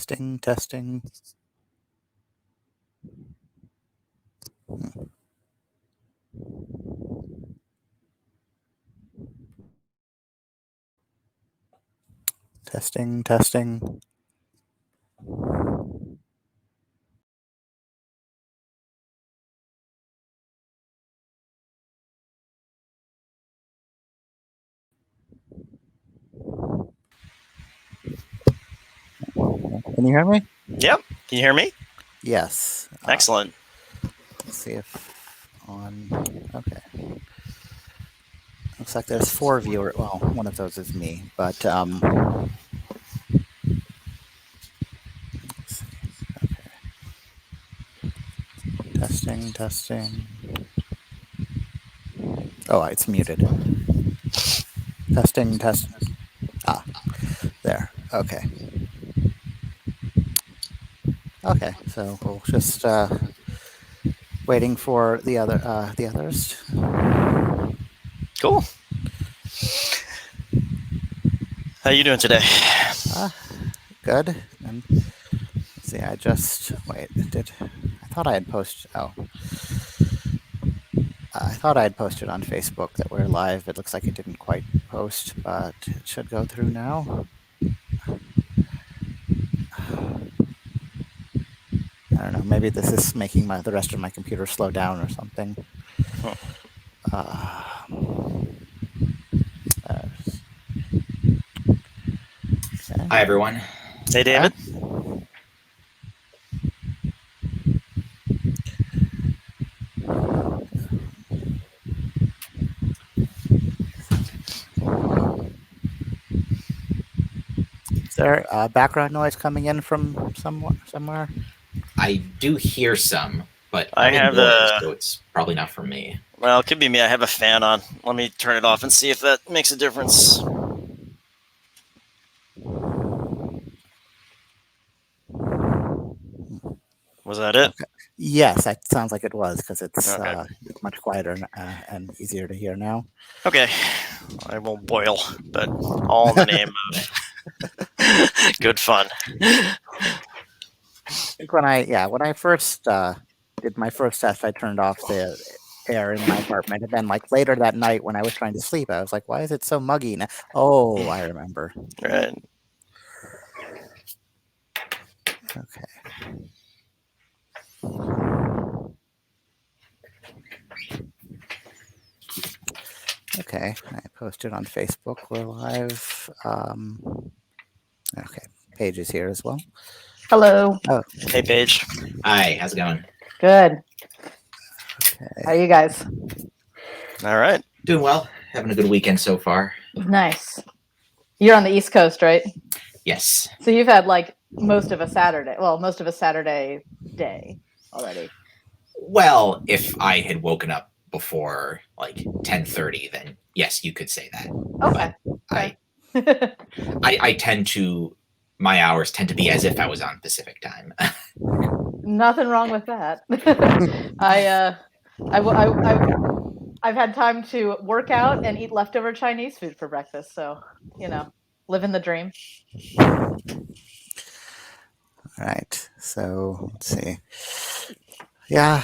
Testing. Testing. Testing. Testing. Can you hear me? Yep. Can you hear me? Yes. Excellent. Let's see if on. Okay. Looks like there's 4 viewers. Well, one of those is me, but let's see. Okay. Testing. Testing. Oh, it's muted. Testing. Testing. Ah, there. Okay. Okay. So we'll just waiting for the others. Cool. How you doing today? Good. And let's see. I just wait. I thought I had posted? Oh. I thought I had posted on Facebook that we're live. It looks like it didn't quite post, but it should go through now. I don't know. Maybe this is making the rest of my computer slow down or something. Okay. Hi, everyone. Hey, David. Is there background noise coming in from somewhere? I do hear some, but I have so it's probably not from me. Well, it could be me. I have a fan on. Let me turn it off and see if that makes a difference. Was that it? Okay. Yes, that sounds like it was, because it's Okay. much quieter and easier to hear now. Okay. I won't boil, but all in the name of good fun. I think when I first did my first test, I turned off the air in my apartment, and then like later that night when I was trying to sleep, I was like, "Why is it so muggy now?" Oh, I remember. Right. Okay. Okay, I posted on Facebook. We're live. Okay, Paige is here as well. Hello. Oh, Hey, Paige. Hi, how's it going? Good. okay. How are you guys? All right. Doing well. Having a good weekend so far. Nice. You're on the East Coast, right? Yes. So you've had like most of a Saturday day already. Well, if I had woken up before like 10:30, then yes, you could say that. Okay. But I tend to, my hours tend to be as if I was on Pacific time. Nothing wrong with that. I've had time to work out and eat leftover Chinese food for breakfast, so living the dream. All right. So let's see. Yeah.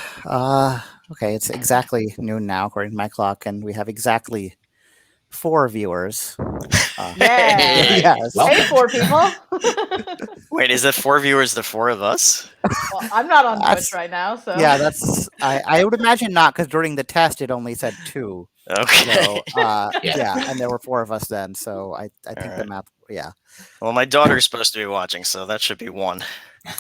Okay. It's exactly noon now, according to my clock, and we have exactly 4 viewers. Yeah. Yes. Well, Hey, 4 people. Wait, is that 4 viewers? The 4 of us? Well, I'm not on Twitch right now, so Yeah, that's. I would imagine not, because during the test it only said 2. Okay. So, yeah, and there were 4 of us then. So I think the right. math. Yeah. Well, my daughter's supposed to be watching, so that should be 1.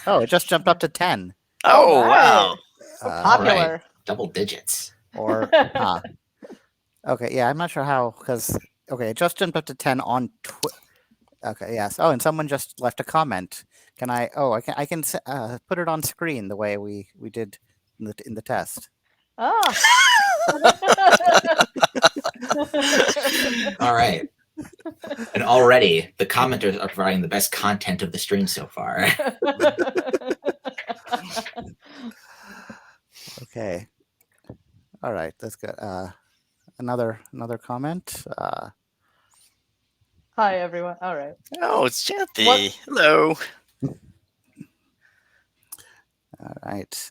Oh, it just jumped up to 10. Oh, right. wow. So popular. Right. Double digits. Or okay, yeah, I'm not sure how, because it just jumped up to 10 on Okay, yes. Oh, and someone just left a comment. Can I? Oh, I can put it on screen the way we did in the test. Oh. All right. And already the commenters are providing the best content of the stream so far. Okay. All right, that's good. Another comment. Hi, everyone. All right. Oh, it's Janthy. What? Hello. All right.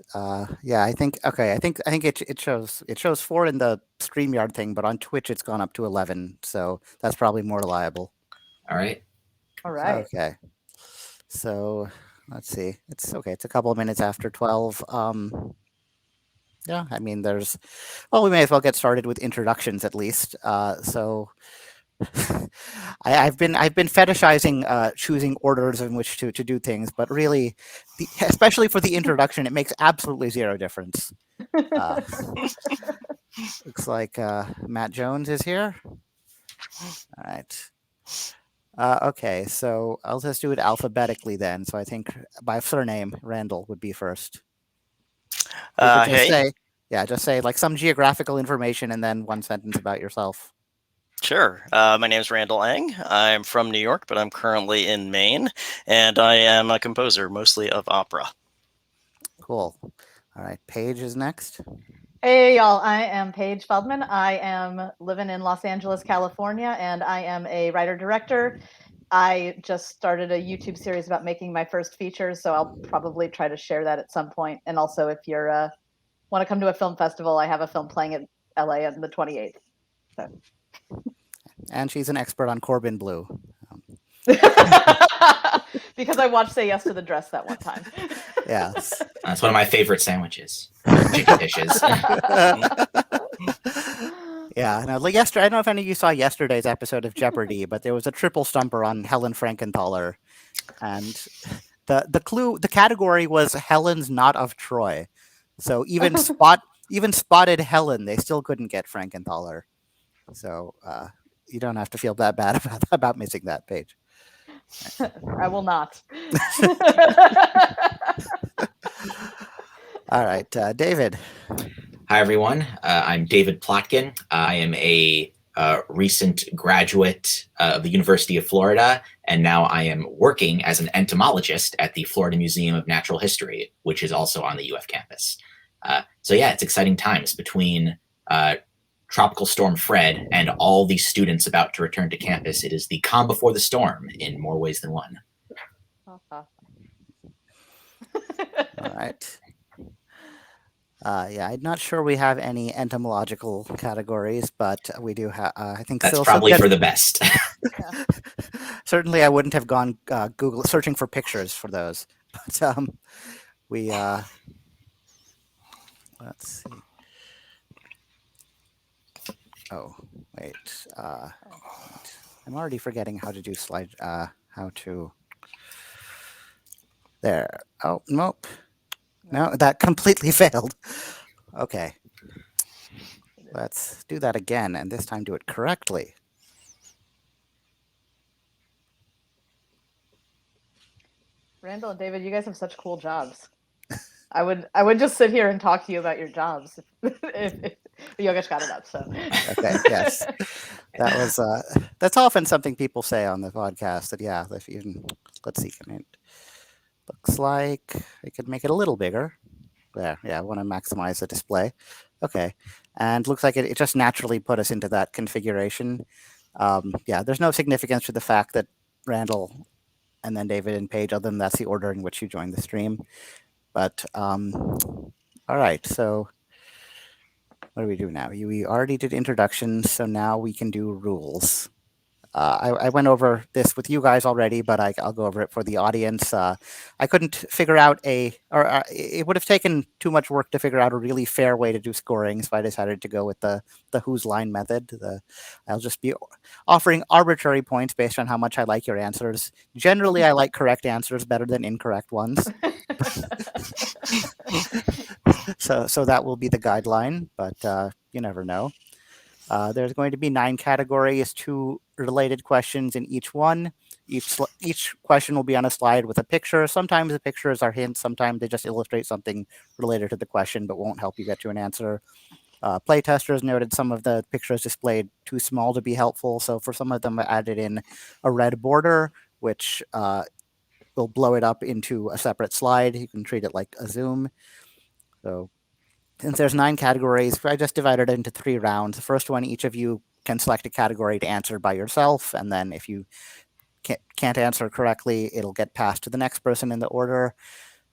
Yeah, I think it shows 4 in the StreamYard thing, but on Twitch it's gone up to 11, so that's probably more reliable. All right. All right. Okay. So let's see. It's okay. It's a couple of minutes after 12. Yeah, I mean, we may as well get started with introductions at least. So I've been fetishizing choosing orders in which to do things, but really, especially for the introduction, it makes absolutely zero difference. Looks like Matt Jones is here. All right. Okay, so I'll just do it alphabetically then. So I think by surname, Randall would be first. You could just Hey, just say like some geographical information and then one sentence about yourself. sure. My name is Randall Eng. I'm from New York, but I'm currently in Maine, and I am a composer, mostly of opera. Cool. All right, Paige is next. Hey, y'all. I am Paige Feldman. I am living in Los Angeles, California, and I am a writer-director. I just started a YouTube series about making my first features, so I'll probably try to share that at some point. And also, if you're want to come to a film festival, I have a film playing at LA on the 28th. So. And she's an expert on Corbin Bleu. Because I watched Say Yes to the Dress that one time. Yes. That's one of my favorite sandwiches. Chicken dishes. Yeah. Now, like yesterday, I don't know if any of you saw yesterday's episode of Jeopardy, but there was a triple stumper on Helen Frankenthaler, and the category was Helen's not of Troy. So even spotted Helen, they still couldn't get Frankenthaler. So you don't have to feel that bad about missing that page. I will not. All right, David. Hi, everyone. I'm David Plotkin. I am a recent graduate of the University of Florida, and now I am working as an entomologist at the Florida Museum of Natural History, which is also on the UF campus. So yeah, it's exciting times between Tropical Storm Fred and all these students about to return to campus. It is the calm before the storm in more ways than one. All right. Yeah, I'm not sure we have any entomological categories, but we do have. I think that's probably for the best. Certainly, I wouldn't have gone Google searching for pictures for those. But we let's see. Oh wait, I'm already forgetting how to do slide. How to. There. Oh nope. No, that completely failed. Okay. Let's do that again, and this time do it correctly. Randall and David, you guys have such cool jobs. I would just sit here and talk to you about your jobs if Yogesh got it up. So okay, yes, that was that's often something people say on the podcast. That yeah, if you let's see, looks like I could make it a little bigger. There, yeah, I want to maximize the display. Okay, and looks like it just naturally put us into that configuration. Yeah, there's no significance to the fact that Randall and then David and Paige, other than that's the order in which you joined the stream. But all right, so what do we do now? We already did introductions, so now we can do rules. I went over this with you guys already, but I'll go over it for the audience. I couldn't figure out it would have taken too much work to figure out a really fair way to do scoring, so I decided to go with the whose line method. I'll just be offering arbitrary points based on how much I like your answers. Generally, I like correct answers better than incorrect ones. So that will be the guideline, but you never know. There's going to be 9 categories, 2 related questions in each one. Each question will be on a slide with a picture. Sometimes the pictures are hints. Sometimes they just illustrate something related to the question, but won't help you get to an answer. Playtesters noted some of the pictures displayed too small to be helpful. So for some of them, I added in a red border, which will blow it up into a separate slide. You can treat it like a zoom. So since there's 9 categories, I just divided it into 3 rounds. The first one, each of you can select a category to answer by yourself, and then if you can't answer correctly, it'll get passed to the next person in the order.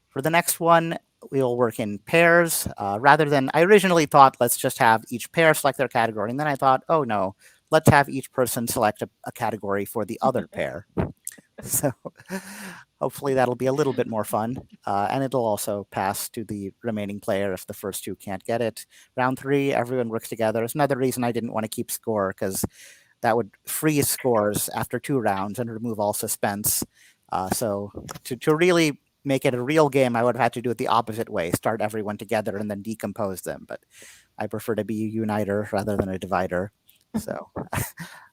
For the next one, we'll work in pairs rather than, I originally thought let's just have each pair select their category. And then I thought, oh no, let's have each person select a category for the other pair. So hopefully that'll be a little bit more fun. And it'll also pass to the remaining player if the first two can't get it. Round 3, everyone works together. It's another reason I didn't want to keep score, because that would freeze scores after 2 rounds and remove all suspense. So to really make it a real game, I would have had to do it the opposite way, start everyone together and then decompose them. But I prefer to be a uniter rather than a divider. So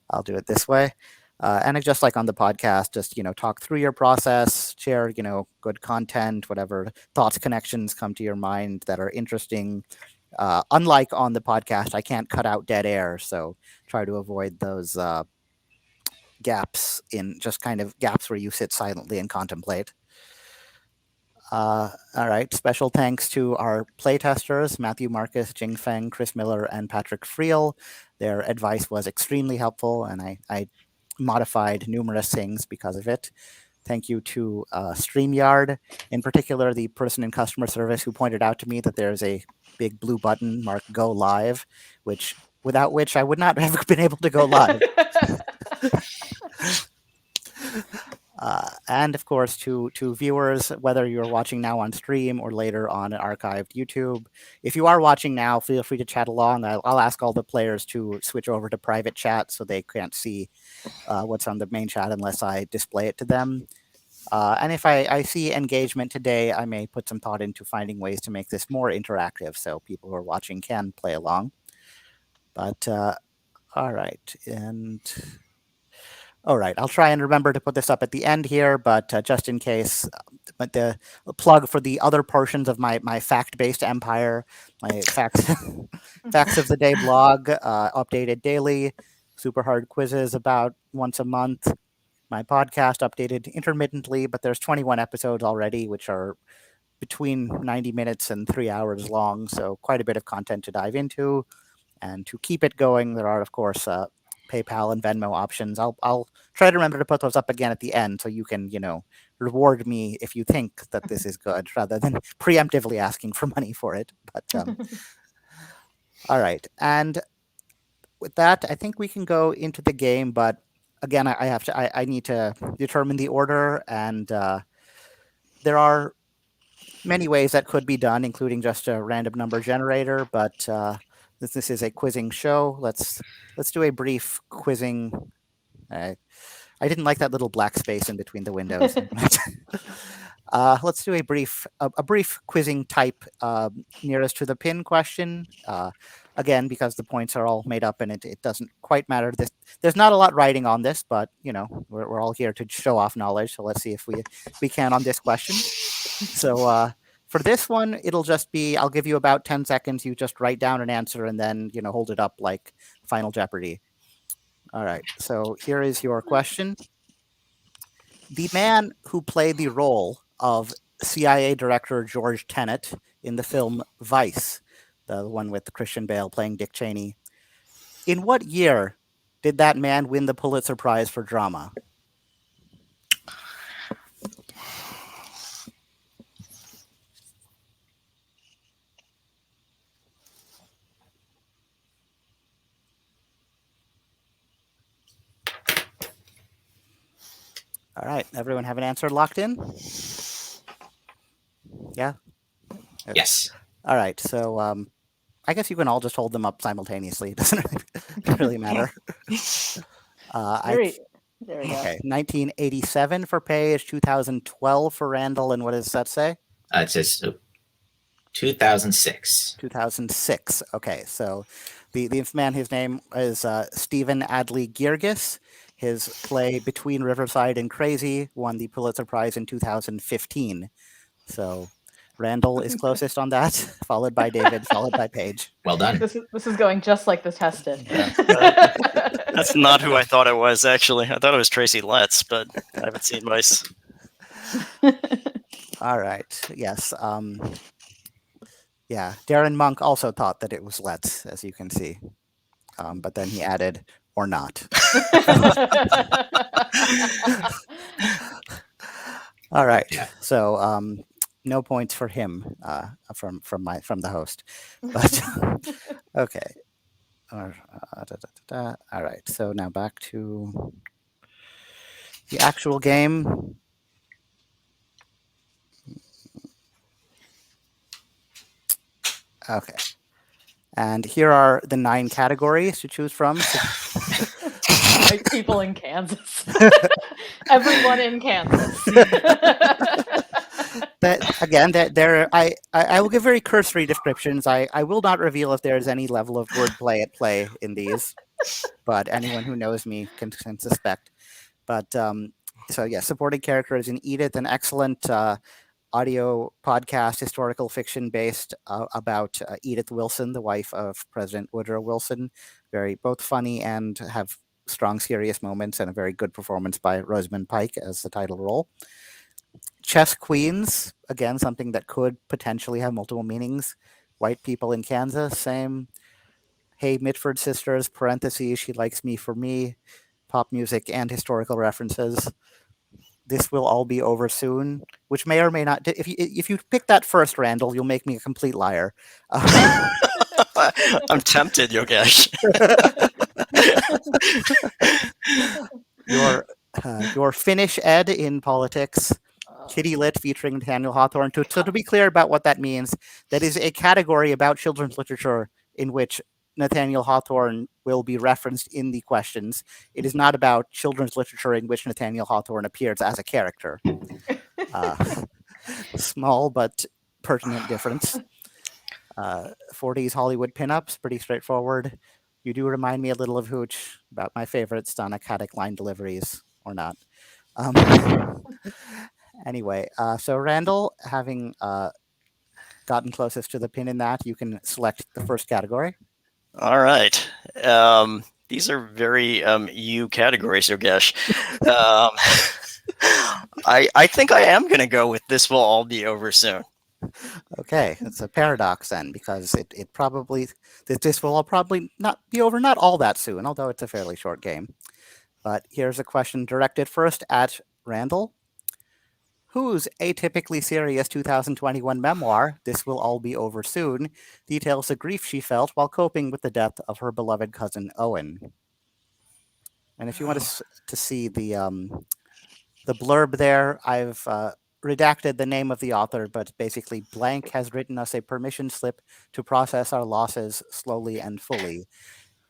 I'll do it this way. And just like on the podcast, just, talk through your process, share, good content, whatever thoughts, connections come to your mind that are interesting. Unlike on the podcast, I can't cut out dead air. So try to avoid those gaps gaps where you sit silently and contemplate. All right. Special thanks to our playtesters, Matthew Marcus, Jing Feng, Chris Miller, and Patrick Friel. Their advice was extremely helpful, and I modified numerous things because of it. Thank you to StreamYard, in particular, the person in customer service who pointed out to me that there's a big blue button marked Go Live, without which I would not have been able to go live. And of course, to viewers, whether you're watching now on stream or later on archived YouTube, if you are watching now, feel free to chat along. I'll ask all the players to switch over to private chat so they can't see what's on the main chat unless I display it to them. And if I see engagement today, I may put some thought into finding ways to make this more interactive so people who are watching can play along. But all right. And all right, I'll try and remember to put this up at the end here, but just in case, but the plug for the other portions of my fact-based empire, my facts of the day blog, updated daily, super hard quizzes about once a month, my podcast updated intermittently, but there's 21 episodes already, which are between 90 minutes and 3 hours long, so quite a bit of content to dive into. And to keep it going, there are, of course, PayPal and Venmo options. I'll try to remember to put those up again at the end so you can, reward me if you think that this is good rather than preemptively asking for money for it. But all right. And with that, I think we can go into the game. But again, I need to determine the order, and there are many ways that could be done, including just a random number generator. But this is a quizzing show. Let's do a brief quizzing. I didn't like that little black space in between the windows. Let's do a brief quizzing type nearest to the pin question. Again, because the points are all made up and it doesn't quite matter. There's not a lot writing on this, but we're all here to show off knowledge. So let's see if we can on this question. So for this one, it'll just be, I'll give you about 10 seconds. You just write down an answer and then, hold it up like Final Jeopardy. All right. So here is your question. The man who played the role of CIA Director George Tenet in the film Vice, the one with Christian Bale playing Dick Cheney, in what year did that man win the Pulitzer Prize for drama? All right. Everyone have an answer locked in? Yeah? Yes. All right. So I guess you can all just hold them up simultaneously. It doesn't really matter. There we go. Okay. 1987 for Paige, 2012 for Randall, and what does that say? It says 2006. 2006. Okay. So the man, his name is Stephen Adley Girgis. His play Between Riverside and Crazy won the Pulitzer Prize in 2015. So Randall is closest on that, followed by David, followed by Paige. Well done. This is going just like the test did. That's not who I thought it was, actually. I thought it was Tracy Letts, but I haven't seen Vice. All right. Yes. Yeah. Darren Monk also thought that it was Letts, as you can see. But then he added, or not. All right. Yeah. So no points for him from the host. But okay. All right. So now back to the actual game. Okay. And here are the 9 categories to choose from. White people in Kansas. Everyone in Kansas. I will give very cursory descriptions. I will not reveal if there is any level of wordplay at play in these, but anyone who knows me can suspect. But so yeah, supporting characters in Edith, an excellent audio podcast, historical fiction based about Edith Wilson, the wife of President Woodrow Wilson. Both funny and have strong, serious moments, and a very good performance by Rosamund Pike as the title role. Chess Queens, again, something that could potentially have multiple meanings. White people in Kansas, same. Hey Mitford Sisters, parentheses, she likes me for me. Pop music and historical references. This will all be over soon, which may or may not. If you pick that first, Randall, you'll make me a complete liar. I'm tempted, Yogesh. Your Finnish ed in politics, Kitty Lit featuring Nathaniel Hawthorne. So to be clear about what that means, that is a category about children's literature in which Nathaniel Hawthorne will be referenced in the questions. It is not about children's literature in which Nathaniel Hawthorne appears as a character. Small but pertinent difference. 40s Hollywood pinups, pretty straightforward. You do remind me a little of Hooch, about my favorite staccato line deliveries, or not. Anyway, so Randall, having gotten closest to the pin in that, you can select the first category. All right. These are very you categories, Yogesh. I think I am going to go with this will all be over soon. Okay, it's a paradox then, because this will all probably not be over not all that soon, although it's a fairly short game. But here's a question directed first at Randall. Whose atypically serious 2021 memoir, This Will All Be Over Soon, details the grief she felt while coping with the death of her beloved cousin Owen. And if you want to see the blurb there, I've redacted the name of the author, but basically blank has written us a permission slip to process our losses slowly and fully.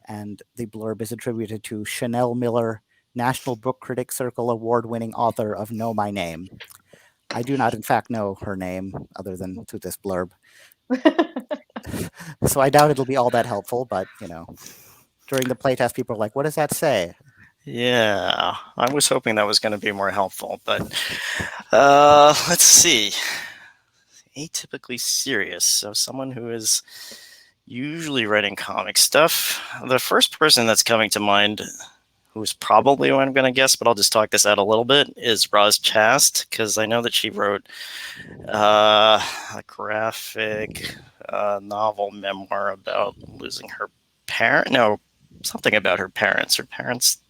And the blurb is attributed to Chanel Miller, National Book Critics Circle award-winning author of Know My Name. I do not, in fact, know her name other than through this blurb. So I doubt it'll be all that helpful, but, during the playtest, people are like, what does that say? Yeah, I was hoping that was going to be more helpful, but let's see. Atypically serious. So someone who is usually writing comic stuff. The first person that's coming to mind, who's probably what I'm going to guess, but I'll just talk this out a little bit, is Roz Chast, because I know that she wrote a graphic novel memoir about losing her parent. No, something about her parents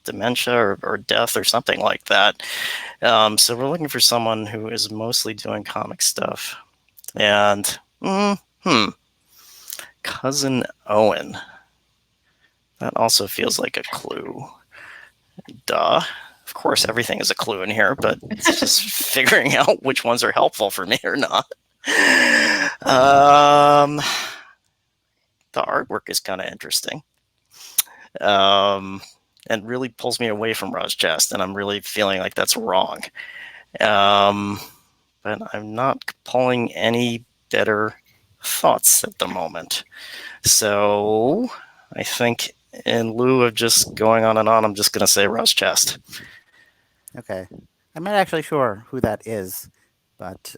dementia or death or something like that. So we're looking for someone who is mostly doing comic stuff. And Cousin Owen. That also feels like a clue. Duh. Of course, everything is a clue in here, but it's just figuring out which ones are helpful for me or not. The artwork is kind of interesting. And really pulls me away from Roz Chast, and I'm really feeling like that's wrong. But I'm not pulling any better thoughts at the moment. So I think in lieu of just going on and on, I'm just going to say Roz Chast. Okay. I'm not actually sure who that is, but...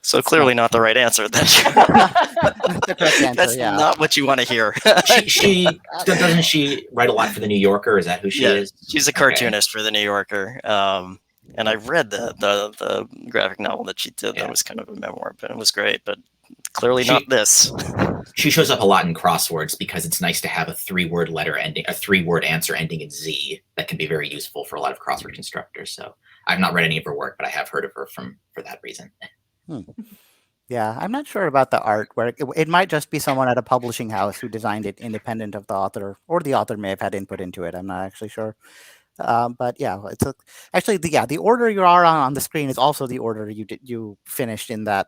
so clearly not the right answer. That's not the correct answer, that's yeah. not what you want to hear. Doesn't she write a lot for the New Yorker? Is that who she is? She's a cartoonist for the New Yorker. And I read the graphic novel that she did. That was kind of a memoir, but it was great. But clearly not this. She shows up a lot in crosswords because it's nice to have a 3-word answer ending in Z that can be very useful for a lot of crossword constructors. So I've not read any of her work, but I have heard of her for that reason. Yeah, I'm not sure about the art. Where it might just be someone at a publishing house who designed it independent of the author, or the author may have had input into it. I'm not actually sure. But yeah, actually the order you are on the screen is also the order you finished in that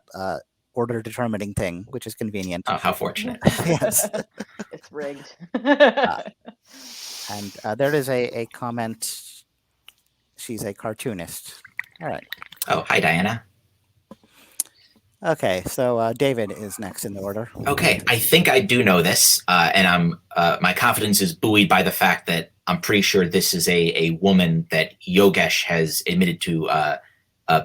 order determining thing, which is convenient. Oh, how fortunate. Yes. It's rigged. And there is a comment. She's a cartoonist. All right. Oh, hi, Diana. Okay, so David is next in the order. Okay, I think I do know this, and my confidence is buoyed by the fact that I'm pretty sure this is a woman that Yogesh has admitted to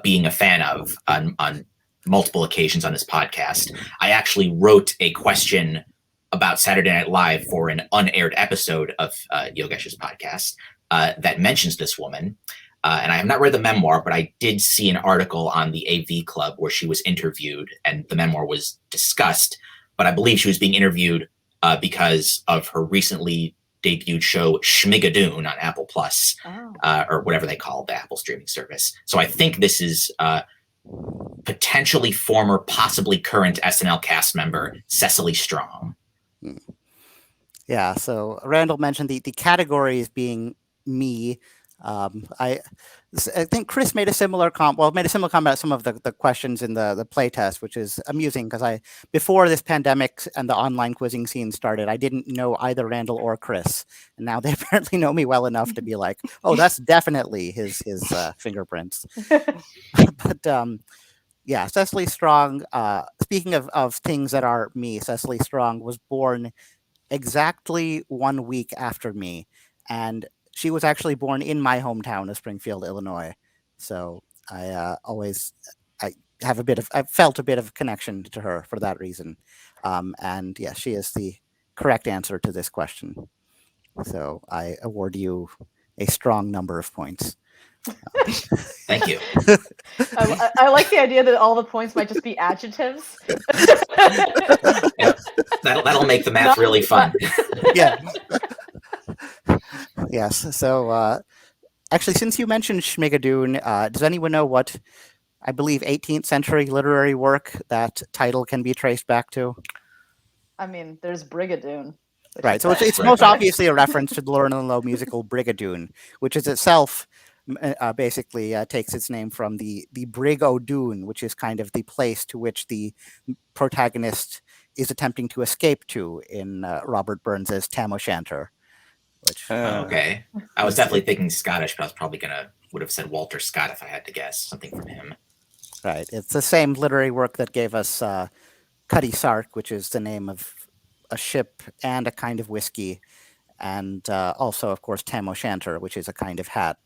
being a fan of on multiple occasions on his podcast. I actually wrote a question about Saturday Night Live for an unaired episode of Yogesh's podcast that mentions this woman. And I have not read the memoir, but I did see an article on the AV Club where she was interviewed and the memoir was discussed. But I believe she was being interviewed because of her recently debuted show Schmigadoon on Apple Plus, or whatever they call the Apple streaming service. So I think this is potentially former, possibly current SNL cast member Cecily Strong. Yeah, so Randall mentioned the categories being me. I think Chris made a similar comment about some of the questions in the playtest, which is amusing because before this pandemic and the online quizzing scene started, I didn't know either Randall or Chris, and now they apparently know me well enough to be like, oh, that's definitely his fingerprints. But yeah, Cecily Strong. Speaking of things that are me, Cecily Strong was born exactly 1 week after me, and she was actually born in my hometown of Springfield, Illinois. So I felt a bit of connection to her for that reason. And yeah, she is the correct answer to this question. So I award you a strong number of points. Thank you. I like the idea that all the points might just be adjectives. Yep. That'll make the math really fun. Yeah. Yes. So actually, since you mentioned Schmigadoon, does anyone know what I believe 18th century literary work that title can be traced back to? I mean, there's Brigadoon. Right. So it's most obviously a reference to the Lauren and Low musical Brigadoon, which is itself basically takes its name from the Brig o' Doon, which is kind of the place to which the protagonist is attempting to escape to in Robert Burns's Tam O'Shanter. Which okay, I was definitely thinking Scottish, but I was probably would have said Walter Scott if I had to guess something from him. Right. It's the same literary work that gave us Cutty Sark, which is the name of a ship and a kind of whiskey, and also, of course, Tam O'Shanter, which is a kind of hat.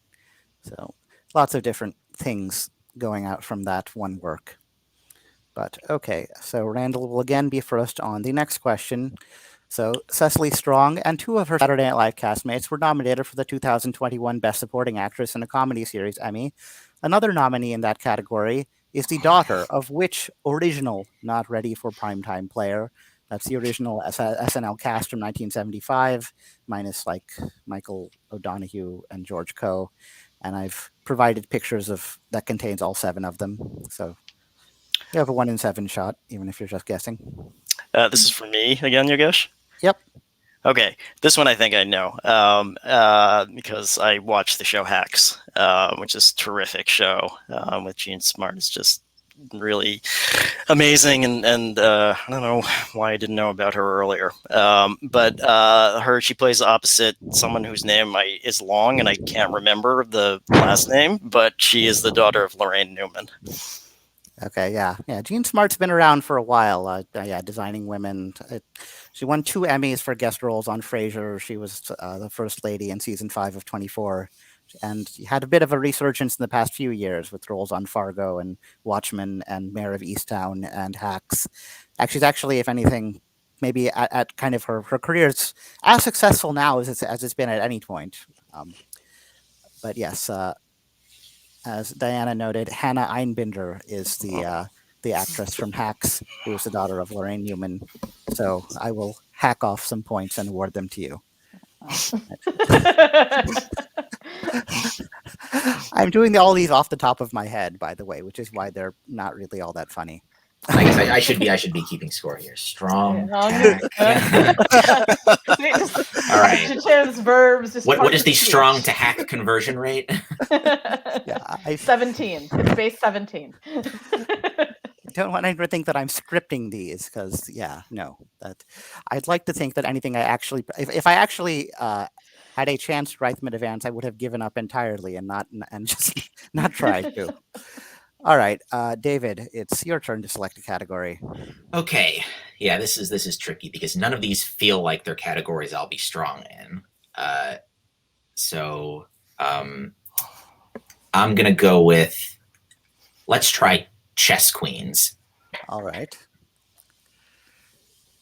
So lots of different things going out from that one work. But okay, so Randall will again be first on the next question. So Cecily Strong and two of her Saturday Night Live castmates were nominated for the 2021 Best Supporting Actress in a Comedy Series Emmy. Another nominee in that category is the daughter of which original not ready for primetime player? That's the original SNL cast from 1975, minus like Michael O'Donoghue and George Coe. And I've provided pictures that contains all 7 of them. So you have a 1 in 7 shot, even if you're just guessing. This is for me again, Yogesh? Yep. Okay, this one I think I know because I watched the show Hacks, which is a terrific show with Jean Smart. It's just really amazing, and I don't know why I didn't know about her earlier. But she plays opposite someone whose name is long, and I can't remember the last name, but she is the daughter of Lorraine Newman. Okay, yeah. Jean Smart's been around for a while. Designing women. She won 2 Emmys for guest roles on Frasier. She was the first lady in season 5 of 24, and had a bit of a resurgence in the past few years with roles on Fargo and Watchmen and Mayor of Easttown and Hacks. She's actually, if anything, maybe at kind of her career's as successful now as it's been at any point. But yes. As Diana noted, Hannah Einbinder is the actress from Hacks, who is the daughter of Lorraine Newman. So I will hack off some points and award them to you. I'm doing all these off the top of my head, by the way, which is why they're not really all that funny. I guess I should be keeping score here. Strong. All tack. right. Adjectives, verbs. Just What is the speech. strong to hack conversion rate? Yeah, 17. It's base 17. don't want anyone to think that I'm scripting these because, no. That I'd like to think that anything I actually, if I actually had a chance to write them in advance, I would have given up entirely and just not tried to. All right, David, it's your turn to select a category. Okay, yeah, this is tricky because none of these feel like they're categories I'll be strong in. So I'm gonna go with, let's try chess queens. All right.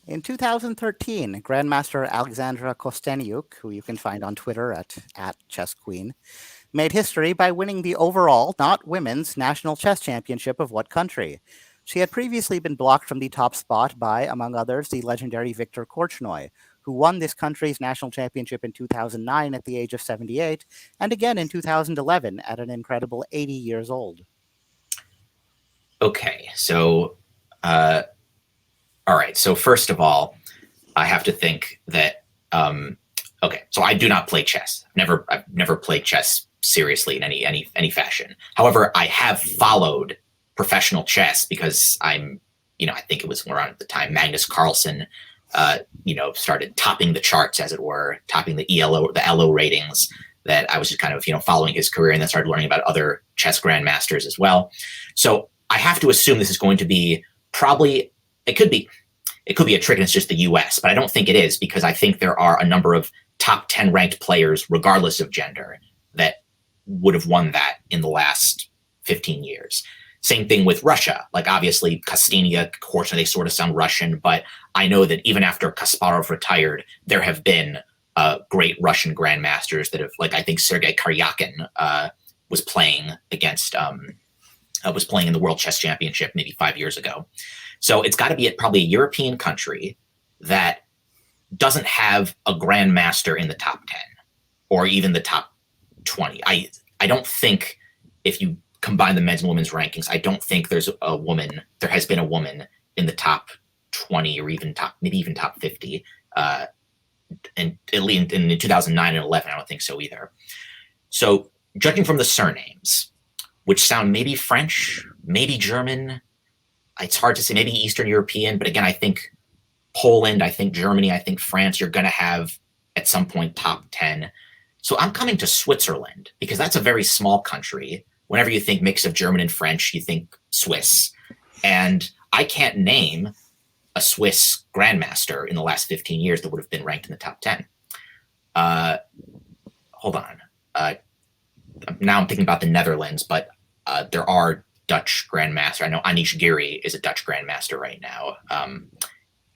In 2013, Grandmaster Alexandra Kosteniuk, who you can find on Twitter at @chessqueen, made history by winning the overall, not women's, national chess championship of what country? She had previously been blocked from the top spot by, among others, the legendary Viktor Korchnoi, who won this country's national championship in 2009 at the age of 78, and again in 2011 at an incredible 80 years old. Okay, so, all right. So first of all, I have to think that, okay, so I do not play chess. I've never played chess seriously in any fashion. However, I have followed professional chess because I think it was around the time Magnus Carlsen, started topping the charts, as it were, topping the the ELO ratings, that I was just kind of, following his career, and then started learning about other chess grandmasters as well. So I have to assume this is going to be probably, it could be a trick and it's just the US, but I don't think it is, because I think there are a number of top 10 ranked players, regardless of gender, that would have won that in the last 15 years. Same thing with Russia. Like, obviously, Kostenia, Korchnoi, they sort of sound Russian, but I know that even after Kasparov retired, there have been great Russian grandmasters that have, like, I think Sergei Karyakin was playing against, was playing in the World Chess Championship maybe 5 years ago. So it's got to be probably a European country that doesn't have a grandmaster in the top 10 or even the top 20. I don't think, if you combine the men's and women's rankings, I don't think there has been a woman in the top 20 or even maybe even top 50. And at least in 2009 and 11, I don't think so either. So judging from the surnames, which sound maybe French, maybe German, it's hard to say, maybe Eastern European, but again, I think Poland, I think Germany, I think France, you're going to have at some point top 10. So I'm coming to Switzerland because that's a very small country. Whenever you think mix of German and French, you think Swiss. And I can't name a Swiss grandmaster in the last 15 years that would have been ranked in the top 10. Hold on. Now I'm thinking about the Netherlands, but there are Dutch grandmaster. I know Anish Giri is a Dutch grandmaster right now.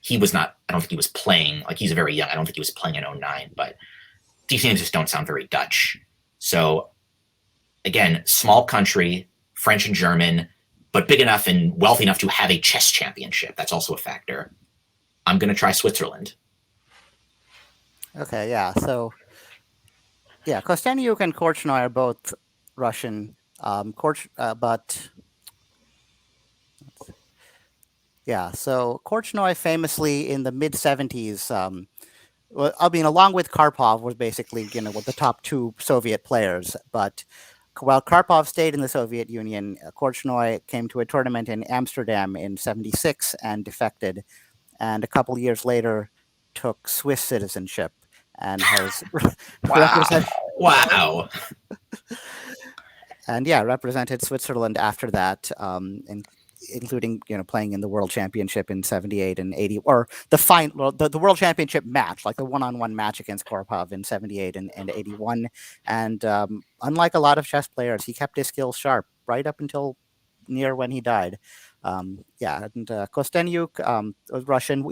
He was not, I don't think he was playing, like, he's very young. I don't think he was playing in 09, but these names just don't sound very Dutch. So again, small country, French and German, but big enough and wealthy enough to have a chess championship. That's also a factor. I'm going to try Switzerland. Okay, yeah. So, yeah, Kosteniuk and Korchnoi are both Russian, but yeah. So Korchnoi famously in the mid-70s, along with Karpov, was basically with the top two Soviet players. But while Karpov stayed in the Soviet Union, Korchnoi came to a tournament in Amsterdam in '76 and defected, and a couple years later took Swiss citizenship and has Wow. And represented Switzerland after that, including playing in the World Championship in '78 and '80, or the World Championship match, like the one-on-one match against Karpov in '78 and '81. And unlike a lot of chess players, he kept his skills sharp right up until near when he died. And Kosteniuk was Russian,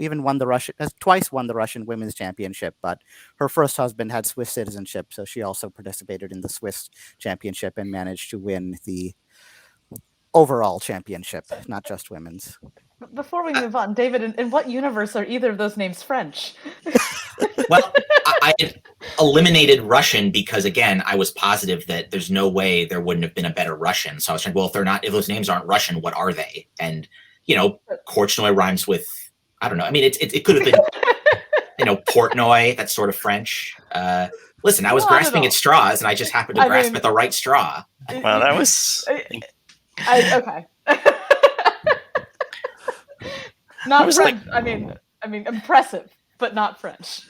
has twice won the Russian Women's Championship, but her first husband had Swiss citizenship, so she also participated in the Swiss Championship and managed to win the overall championship, not just women's. Before we move on, David, in what universe are either of those names French? Well, I had eliminated Russian because, again, I was positive that there's no way there wouldn't have been a better Russian. So I was trying, well, if those names aren't Russian, what are they? And Korchnoi rhymes with, I don't know. I mean, it could have been, Portnoy. That's sort of French. Listen, I was grasping at straws, and I just happened to grasp at the right straw. Well, that was. Okay. Not French. I mean, impressive, but not French.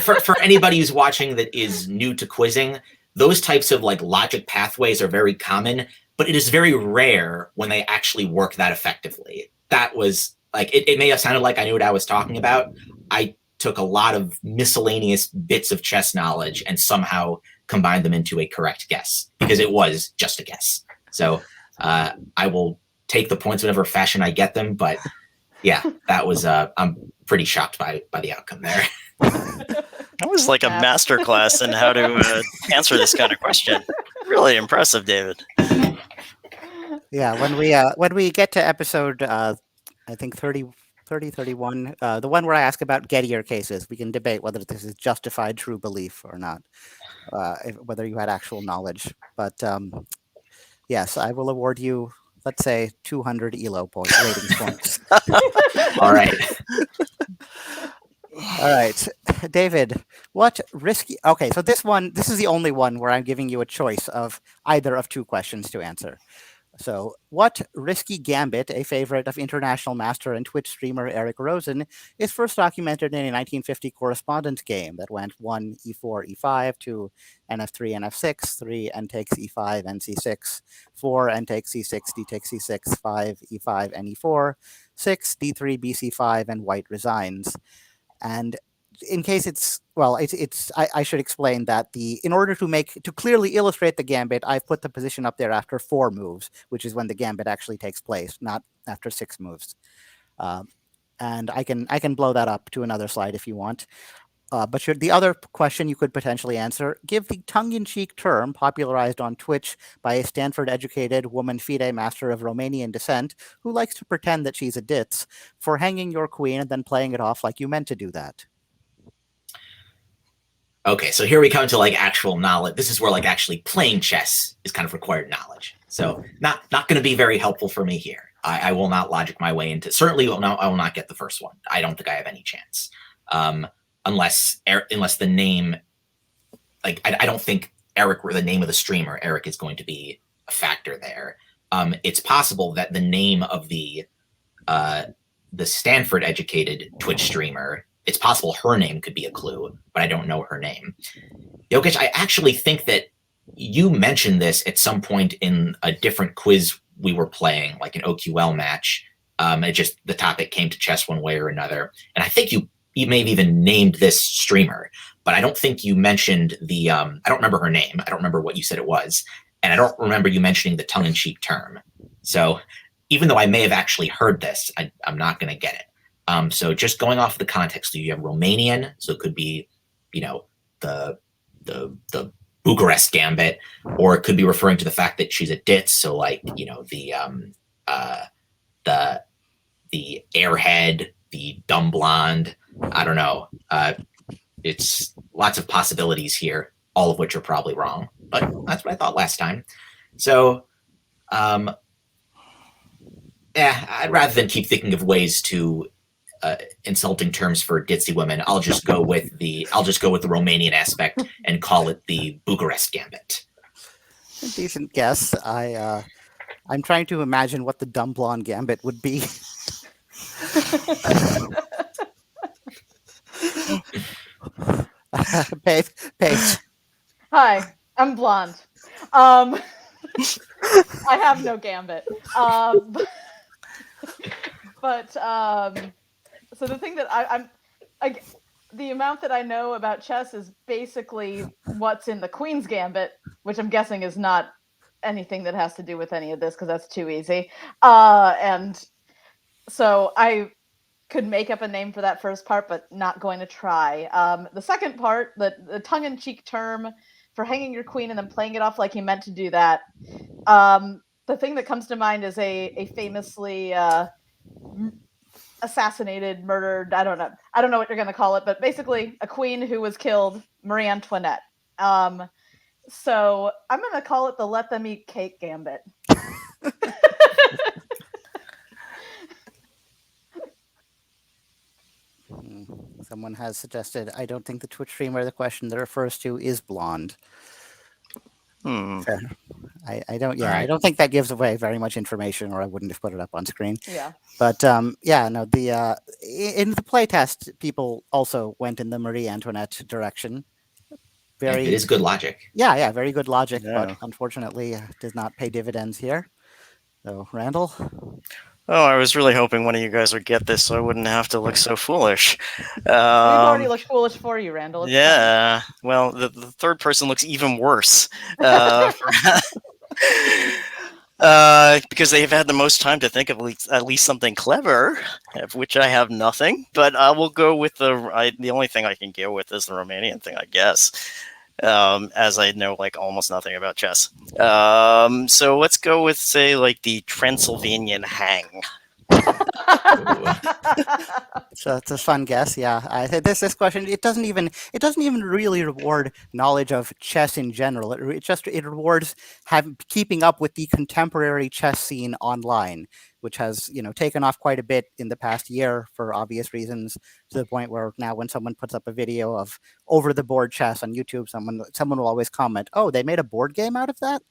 For anybody who's watching that is new to quizzing, those types of logic pathways are very common, but it is very rare when they actually work that effectively. That was it may have sounded like I knew what I was talking about. I took a lot of miscellaneous bits of chess knowledge and somehow combined them into a correct guess, because it was just a guess. So I will take the points whatever fashion I get them, but yeah, that was I'm pretty shocked by the outcome there. That was like a masterclass in how to answer this kind of question. Really impressive, David. Yeah, when we get to episode I think 31, the one where I ask about Gettier cases, we can debate whether this is justified true belief or not, whether you had actual knowledge. But yes, I will award you, let's say, 200 ELO ratings points. All right. All right, David, what risky... Okay, so this is the only one where I'm giving you a choice of either of two questions to answer. So, what risky gambit, a favorite of international master and Twitch streamer Eric Rosen, is first documented in a 1950 correspondence game that went 1 e4 e5 to nf3 nf6, 3 n takes e5 nc6, 4 n takes c6 d takes c6, 5 e5 n e4, 6 d3 bc5, and white resigns. And in case I should explain that in order to clearly illustrate the gambit, I've put the position up there after 4 moves, which is when the gambit actually takes place, not after 6 moves. And I can blow that up to another slide if you want. But the other question you could potentially answer: give the tongue-in-cheek term popularized on Twitch by a Stanford-educated woman FIDE master of Romanian descent who likes to pretend that she's a ditz for hanging your queen and then playing it off like you meant to do that. Okay, so here we come to actual knowledge. This is where actually playing chess is kind of required knowledge. So not going to be very helpful for me here. I will not logic my way into. Certainly, I will not get the first one. I don't think I have any chance. Unless the name, I don't think Eric, or the name of the streamer, Eric, is going to be a factor there. It's possible that the name of the Stanford-educated Twitch streamer, it's possible her name could be a clue, but I don't know her name. Yogesh, I actually think that you mentioned this at some point in a different quiz we were playing, like an OQL match. The topic came to chess one way or another, and I think you may have even named this streamer, but I don't think you mentioned the, I don't remember her name. I don't remember what you said it was. And I don't remember you mentioning the tongue-in-cheek term. So even though I may have actually heard this, I'm not going to get it. So just going off of the context, you have Romanian, so it could be, the Bucharest gambit, or it could be referring to the fact that she's a ditz. So the airhead, the dumb blonde, I don't know. It's lots of possibilities here, all of which are probably wrong, but that's what I thought last time. So, I'd rather than keep thinking of ways to insulting terms for ditzy women, I'll just go with the Romanian aspect and call it the Bucharest gambit. Decent guess. I'm trying to imagine what the dumb blonde gambit would be. Paige. Hi, I'm blonde. I have no gambit. But so the thing that I'm the amount that I know about chess is basically what's in the Queen's Gambit, which I'm guessing is not anything that has to do with any of this because that's too easy. And so I could make up a name for that first part, but not going to try. The second part, the tongue-in-cheek term for hanging your queen and then playing it off like you meant to do that. The thing that comes to mind is a famously assassinated, murdered, I don't know what you're going to call it, but basically a queen who was killed, Marie Antoinette. So I'm going to call it the let them eat cake gambit. Someone has suggested, I don't think the Twitch streamer the question that refers to is blonde. Fair. I don't. Yeah, All right. I don't think that gives away very much information, or I wouldn't have put it up on screen. Yeah. But yeah, no. The in the playtest, people also went in the Marie Antoinette direction. Yeah, it is good logic. Yeah, very good logic, but Yeah. unfortunately does not pay dividends here. So, Randall? Oh, I was really hoping one of you guys would get this so I wouldn't have to look so foolish. We've already looked foolish for you, Randall. It's fine. Yeah, well, the third person looks even worse. Because they've had the most time to think of at least something clever, of which I have nothing. But I will go with the only thing I can go with is the Romanian thing, I guess. As I know like almost nothing about chess. So let's go with, say, like the Transylvanian hang. So it's a fun guess. Yeah, I think this question it doesn't even really reward knowledge of chess in general. It rewards keeping up with the contemporary chess scene online, which has taken off quite a bit in the past year for obvious reasons. To the point where now when someone puts up a video of over the board chess on YouTube, someone will always comment, "Oh, they made a board game out of that."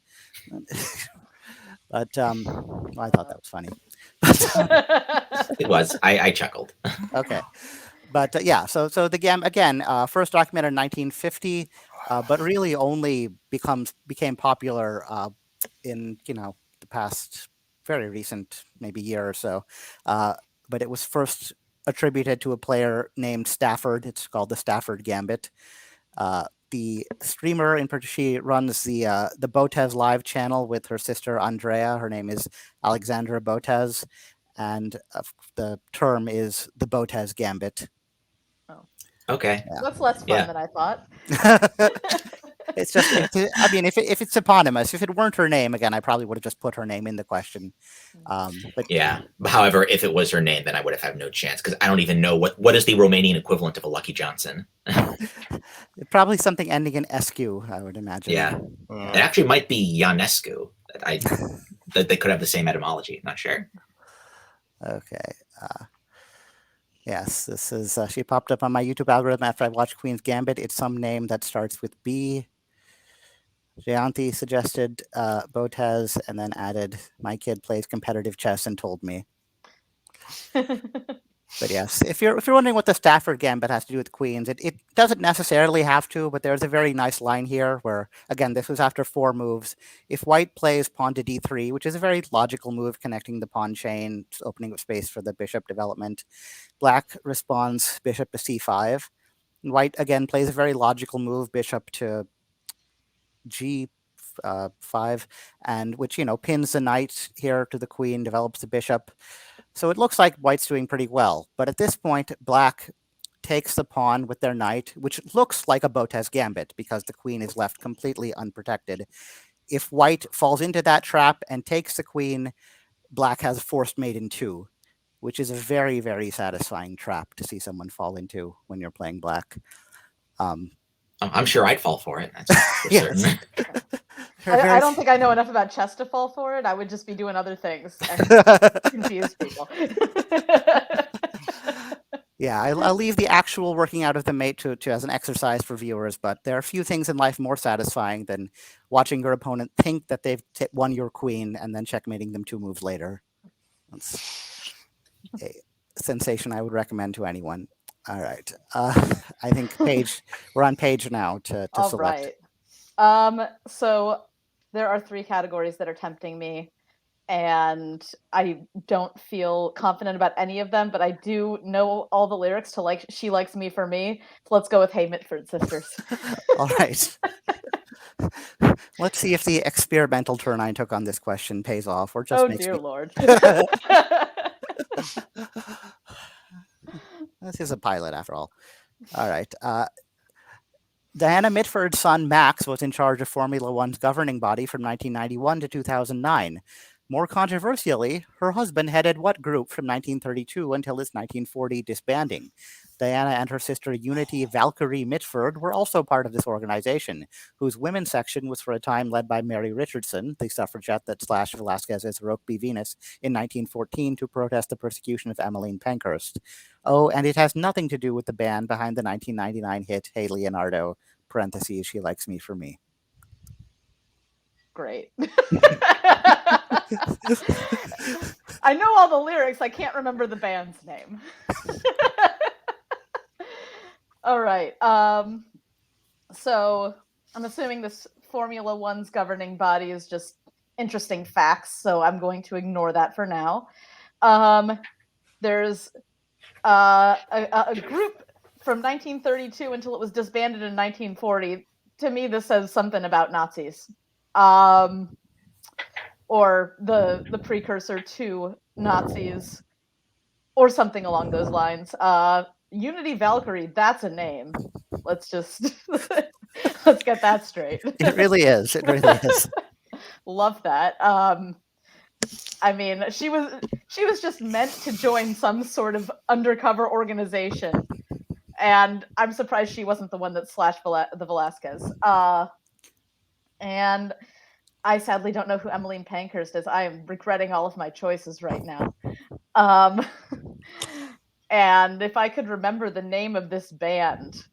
But well, I thought that was funny. It was. I chuckled. Okay, but yeah, so the game again, first documented in 1950, but really only became popular in the past very recent maybe year or so. But it was first attributed to a player named Stafford. It's called the Stafford Gambit. The streamer in particular, she runs the Botez live channel with her sister Andrea. Her name is Alexandra Botez, and the term is the Botez Gambit. Okay. Yeah. That's less fun than I thought. It's just, I mean, if it's eponymous, if it weren't her name, again, I probably would have just put her name in the question. But yeah. However, if it was her name, then I would have had no chance because I don't even know what is the Romanian equivalent of a Lucky Johnson. Probably something ending in escu, I would imagine. Yeah, it actually might be Ionescu. That they could have the same etymology. Not sure. Okay. Yes, this is. She popped up on my YouTube algorithm after I watched Queen's Gambit. It's some name that starts with B. Jayanti suggested Botez and then added, "My kid plays competitive chess and told me." But yes, if you're wondering what the Stafford Gambit has to do with queens, it doesn't necessarily have to, but there's a very nice line here where, again, this was after 4 moves. If white plays pawn to d3, which is a very logical move connecting the pawn chain, opening up space for the bishop development, black responds bishop to c5. White, again, plays a very logical move, bishop to g5, and which, pins the knight here to the queen, develops the bishop. So it looks like white's doing pretty well. But at this point, black takes the pawn with their knight, which looks like a Botez Gambit because the queen is left completely unprotected. If white falls into that trap and takes the queen, black has forced mate in 2, which is a very, very satisfying trap to see someone fall into when you're playing black. I'm sure I'd fall for it. That's for certain. I don't think I know enough about chess to fall for it. I would just be doing other things and confuse people. Yeah, I'll leave the actual working out of the mate to as an exercise for viewers, but there are few things in life more satisfying than watching your opponent think that they've won your queen and then checkmating them 2 moves later. That's a sensation I would recommend to anyone. All right. I think Paige, we're on Paige now to All select. right. So there are 3 categories that are tempting me, and I don't feel confident about any of them, but I do know all the lyrics to She Likes Me for Me. So let's go with Hey Mitford Sisters. All right. Let's see if the experimental turn I took on this question pays off or just makes dear me... Lord. This is a pilot after all. All right. Diana Mitford's son Max was in charge of Formula One's governing body from 1991 to 2009. More controversially, her husband headed what group from 1932 until its 1940 disbanding? Diana and her sister Unity Valkyrie Mitford were also part of this organization, whose women's section was for a time led by Mary Richardson, the suffragette that slashed Velasquez's Rokeby Venus in 1914 to protest the persecution of Emmeline Pankhurst. Oh, and it has nothing to do with the band behind the 1999 hit Hey Leonardo, parentheses, She Likes Me for Me. Great. I know all the lyrics. I can't remember the band's name. All right. So I'm assuming this Formula One's governing body is just interesting facts, so I'm going to ignore that for now. There's a group from 1932 until it was disbanded in 1940. To me, this says something about Nazis. Or the precursor to Nazis, or something along those lines. Unity Valkyrie, that's a name. Let's just let's get that straight. It really is. It really is. Love that. I mean, she was just meant to join some sort of undercover organization, and I'm surprised she wasn't the one that slashed the Velasquez. And I sadly don't know who Emmeline Pankhurst is. I am regretting all of my choices right now. And if I could remember the name of this band,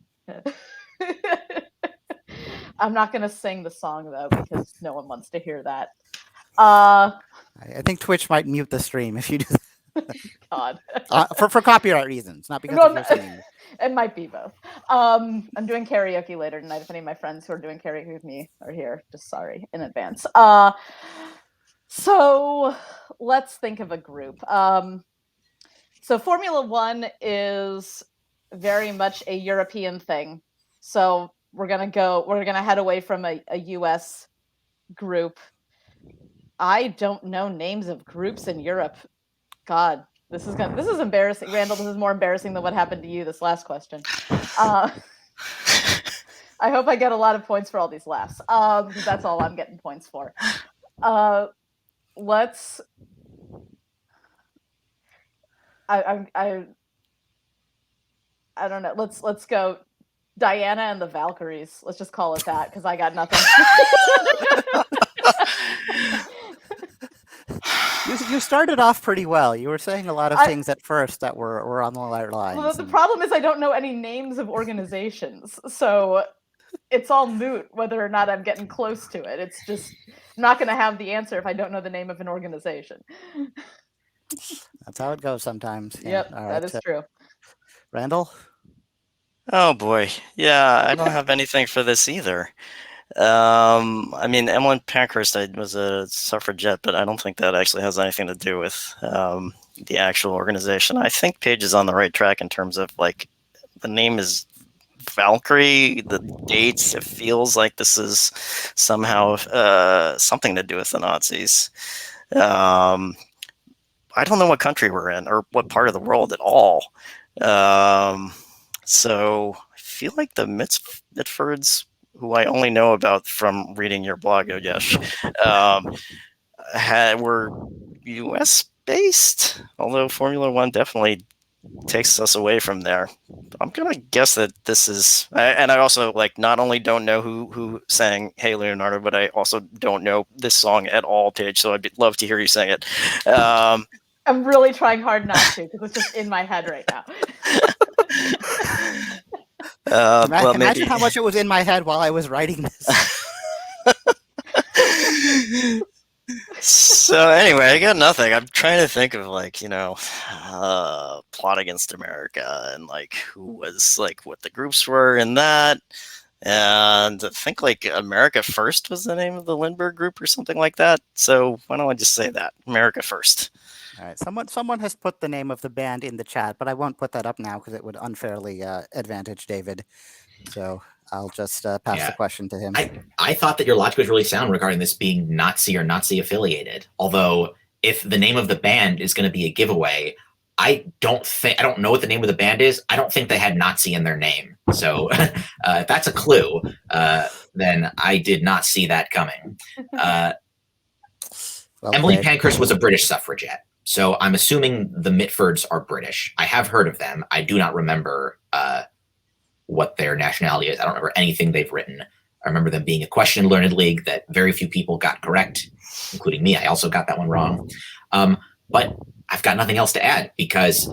I'm not going to sing the song, though, because no one wants to hear that. I think Twitch might mute the stream if you do that. God. For copyright reasons, not because of your singing. It might be both. I'm doing karaoke later tonight. If any of my friends who are doing karaoke with me are here, just sorry in advance. So let's think of a group. So Formula One is very much a European thing. So we're gonna head away from a US group. I don't know names of groups in Europe. God, this is embarrassing. Randall, this is more embarrassing than what happened to you this last question. I hope I get a lot of points for all these laughs. Because that's all I'm getting points for. Let's. I don't know. Let's go Diana and the Valkyries. Let's just call it that because I got nothing. You started off pretty well. You were saying a lot of things at first that were on the right lines. Well, the problem is I don't know any names of organizations, so it's all moot whether or not I'm getting close to it. It's just I'm not going to have the answer if I don't know the name of an organization. That's how it goes sometimes. Yeah. Yep, that is true. Randall? Oh boy, yeah, I don't have anything for this either. I mean, Emmeline Pankhurst was a suffragette, but I don't think that actually has anything to do with the actual organization. I think Paige is on the right track in terms of like the name is Valkyrie, the dates. It feels like this is somehow something to do with the Nazis. I don't know what country we're in or what part of the world at all. So I feel like the Mitfords, who I only know about from reading your blog, Yogesh, were U.S. based, although Formula One definitely takes us away from there. I'm gonna guess that this is, and I also like not only don't know who sang "Hey Leonardo," but I also don't know this song at all, Paige. So I'd love to hear you sing it. I'm really trying hard not to because it's just in my head right now. Imagine how much it was in my head while I was writing this. So anyway, I got nothing. I'm trying to think of like, Plot Against America and like who was like what the groups were in that. And I think like America First was the name of the Lindbergh group or something like that. So why don't I just say that? America First. All right. Someone has put the name of the band in the chat, but I won't put that up now because it would unfairly advantage David. So I'll just pass the question to him. I thought that your logic was really sound regarding this being Nazi or Nazi affiliated. Although if the name of the band is going to be a giveaway, I don't know what the name of the band is. I don't think they had Nazi in their name. So if that's a clue, then I did not see that coming. Well Emily played. Pankhurst was a British suffragette, so I'm assuming the Mitfords are British. I have heard of them. I do not remember what their nationality is. I don't remember anything they've written. I remember them being a question in Learned League that very few people got correct, including me. I also got that one wrong. But I've got nothing else to add because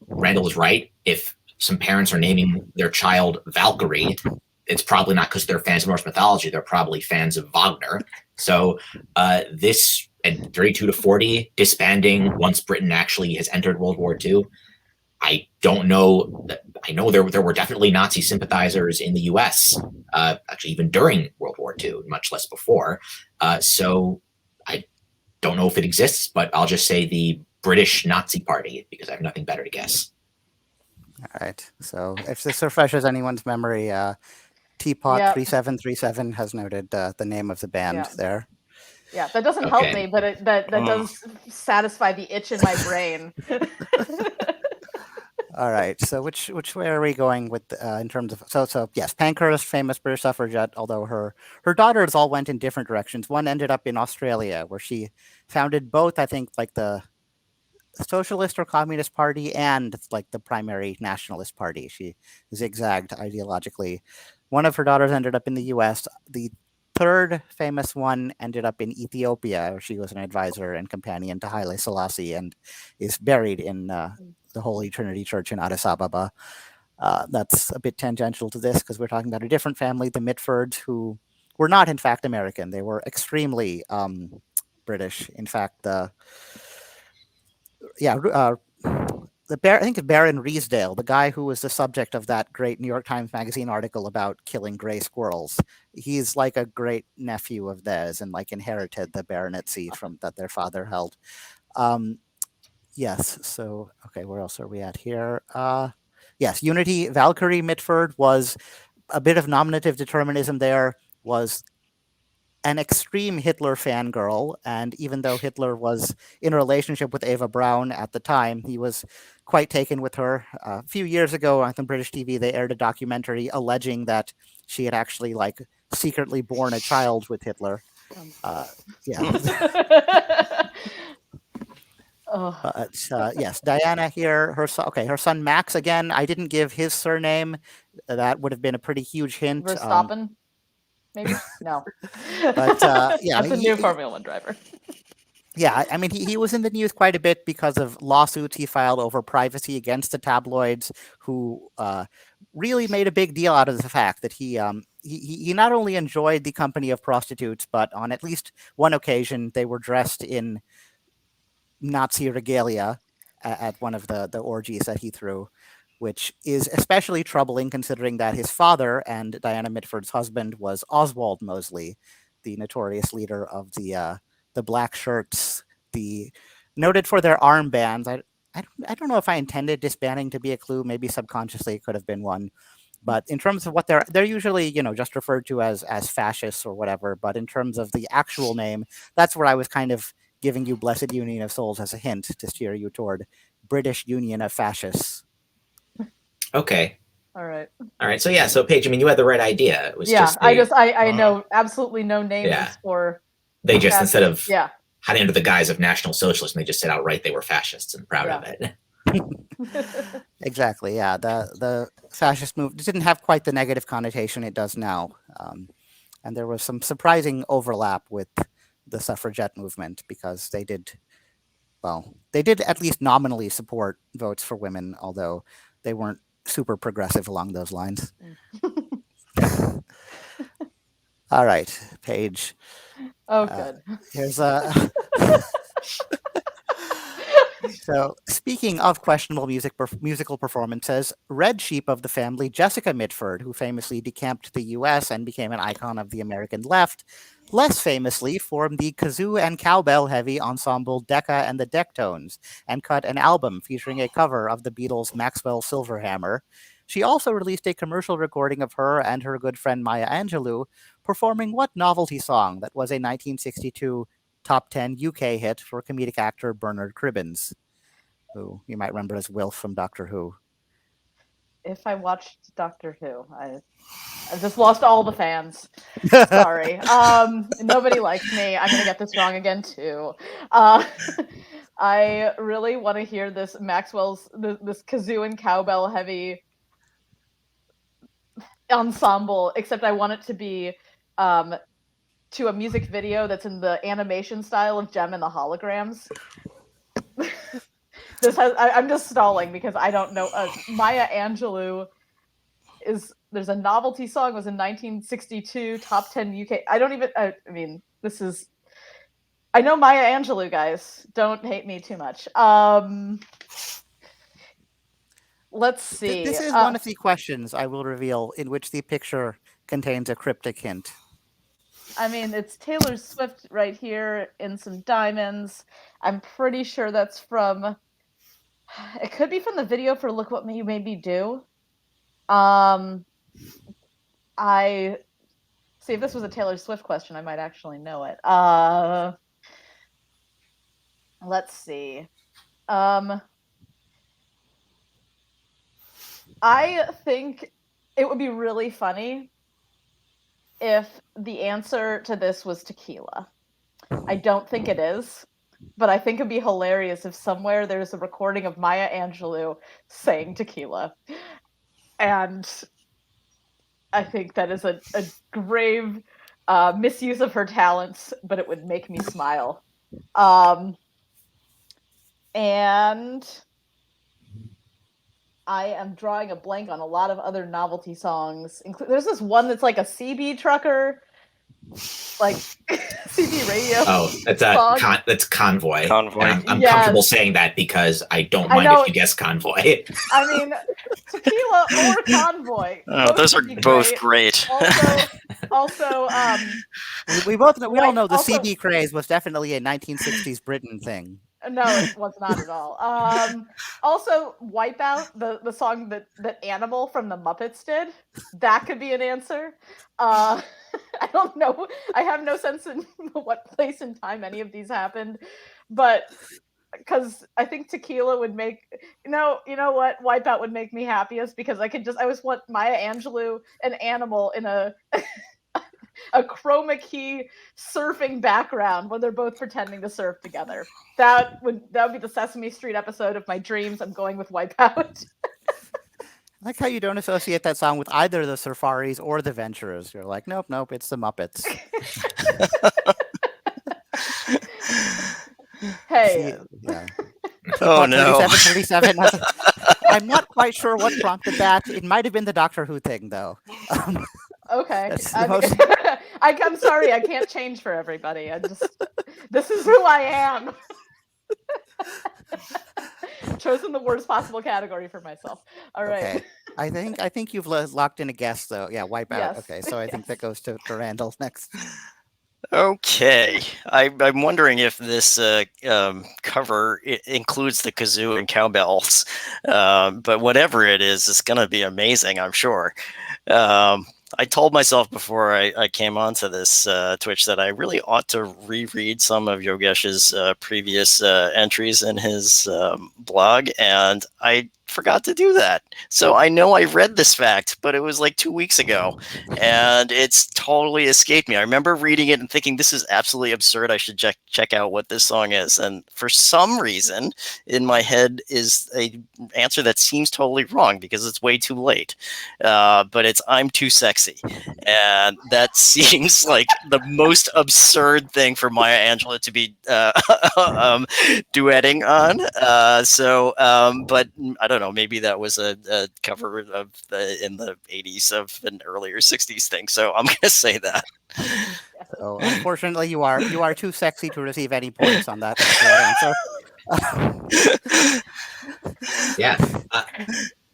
Randall is right. If some parents are naming their child Valkyrie, it's probably not because they're fans of Norse mythology. They're probably fans of Wagner. So this at 32 to 40 disbanding once Britain actually has entered World War II. I don't know. I know there were definitely Nazi sympathizers in the U.S. Actually, even during World War II, much less before. So I don't know if it exists, but I'll just say the British Nazi Party because I have nothing better to guess. All right. So if this refreshes anyone's memory, Teapot 3737 has noted the name of the band there. Yeah, that doesn't help me, but that does satisfy the itch in my brain. All right. So which way are we going with in terms of so yes, Pankhurst, famous British suffragette, although her daughters all went in different directions. One ended up in Australia where she founded both, I think, like the Socialist or Communist Party and like the primary Nationalist Party. She zigzagged ideologically. One of her daughters ended up in the US. The third famous one ended up in Ethiopia, where she was an advisor and companion to Haile Selassie and is buried in the Holy Trinity Church in Addis Ababa. That's a bit tangential to this because we're talking about a different family, the Mitfords, who were not in fact American. They were extremely British. In fact, I think it's Baron Riesdale, the guy who was the subject of that great New York Times Magazine article about killing gray squirrels. He's like a great nephew of theirs and like inherited the baronetcy from that their father held. Yes. So, okay, where else are we at here? Yes, Unity Valkyrie Mitford was a bit of nominative determinism there, was an extreme Hitler fangirl. And even though Hitler was in a relationship with Eva Braun at the time, he was quite taken with her. A few years ago on British TV, they aired a documentary alleging that she had actually like secretly born a child with Hitler. Yes, Diana here. Her son Max again. I didn't give his surname. That would have been a pretty huge hint. Verstappen, maybe no. But yeah, that's a new Formula One driver. Yeah, I mean, he was in the news quite a bit because of lawsuits he filed over privacy against the tabloids, who really made a big deal out of the fact that he not only enjoyed the company of prostitutes, but on at least one occasion they were dressed in Nazi regalia at one of the orgies that he threw, which is especially troubling considering that his father and Diana Mitford's husband was Oswald Mosley, the notorious leader of the Black Shirts, the noted for their armbands. I don't know if I intended disbanding to be a clue. Maybe subconsciously it could have been one. But in terms of what they're usually, just referred to as fascists or whatever. But in terms of the actual name, that's where I was kind of giving you Blessed Union of Souls as a hint to steer you toward British Union of Fascists. Okay. All right. So yeah. So Paige, I mean, you had the right idea. It was I know absolutely no names for. They just fascists. Instead of hiding under the guise of National Socialism, they just said outright they were fascists and proud of it. Exactly. Yeah. The fascist movement didn't have quite the negative connotation it does now, and there was some surprising overlap with the suffragette movement because they did at least nominally support votes for women, although they weren't super progressive along those lines. All right, Paige. Oh, good. Here's a. So, speaking of questionable musical performances, Red Sheep of the family, Jessica Mitford, who famously decamped to the U.S. and became an icon of the American left, less famously formed the kazoo and cowbell-heavy ensemble Decca and the Dectones, and cut an album featuring a cover of the Beatles' Maxwell Silverhammer. She also released a commercial recording of her and her good friend Maya Angelou performing what novelty song that was a 1962 top 10 UK hit for comedic actor Bernard Cribbins, who you might remember as Wilf from Doctor Who. if I watched Doctor Who. I've just lost all the fans. Sorry. Nobody likes me. I'm gonna get this wrong again too. I really want to hear this this kazoo and cowbell heavy ensemble, except I want it to be to a music video that's in the animation style of Gem and the Holograms. I'm just stalling because I don't know. Maya Angelou there's a novelty song, was in 1962, top 10 UK. I don't even, I mean, I know Maya Angelou, guys. Don't hate me too much. Let's see. This is one of the questions I will reveal in which the picture contains a cryptic hint. I mean, it's Taylor Swift right here in some diamonds. I'm pretty sure that's from, it could be from the video for Look What You Made Me Do. I see, if this was a Taylor Swift question, I might actually know it. Let's see. I think it would be really funny if the answer to this was tequila. I don't think it is, but I think it'd be hilarious if somewhere there's a recording of Maya Angelou saying tequila. And I think that is a grave misuse of her talents, but it would make me smile. And I am drawing a blank on a lot of other novelty songs. There's this one that's like a CB trucker, like CB radio. Oh, that's Convoy. Convoy. I'm comfortable saying that because I don't mind if you guess Convoy. I mean, tequila or Convoy. Oh, those are both great. Also, we all know the CB craze was definitely a 1960s Britain thing. No, it was not at all. Also, Wipeout, the song that Animal from the Muppets did, that could be an answer. I don't know. I have no sense in what place and time any of these happened, but because I think tequila would make you know what, Wipeout would make me happiest because I just want Maya Angelou and Animal in a chroma key surfing background when they're both pretending to surf together. That would be the Sesame Street episode of my dreams. I'm going with Wipeout. I like how you don't associate that song with either the Surfaris or the Venturers. You're like, nope, it's the Muppets. Hey. Yeah. Oh no. 37. I'm not quite sure what prompted that. It might have been the Doctor Who thing, though. Okay. I'm sorry, I can't change for everybody. This is who I am. Chosen the worst possible category for myself. All right. Okay. I think you've locked in a guess, though. Yeah, Wipeout. Yes. Okay, so I think that goes to Randall next. Okay, I'm wondering if this cover includes the kazoo and cowbells, but whatever it is, it's going to be amazing, I'm sure. I told myself before I came onto this Twitch that I really ought to reread some of Yogesh's previous entries in his blog, and I forgot to do that. So I know I read this fact, but it was like 2 weeks ago, and it's totally escaped me. I remember reading it and thinking, this is absolutely absurd. I should check out what this song is. And for some reason, in my head is a answer that seems totally wrong because it's way too late. But it's I'm Too Sexy. And that seems like the most absurd thing for Maya Angelou to be duetting on. But I don't know, maybe that was a cover of in the 80s of an earlier 60s thing. So I'm going to say that. So unfortunately, you are too sexy to receive any points on that answer. Yeah,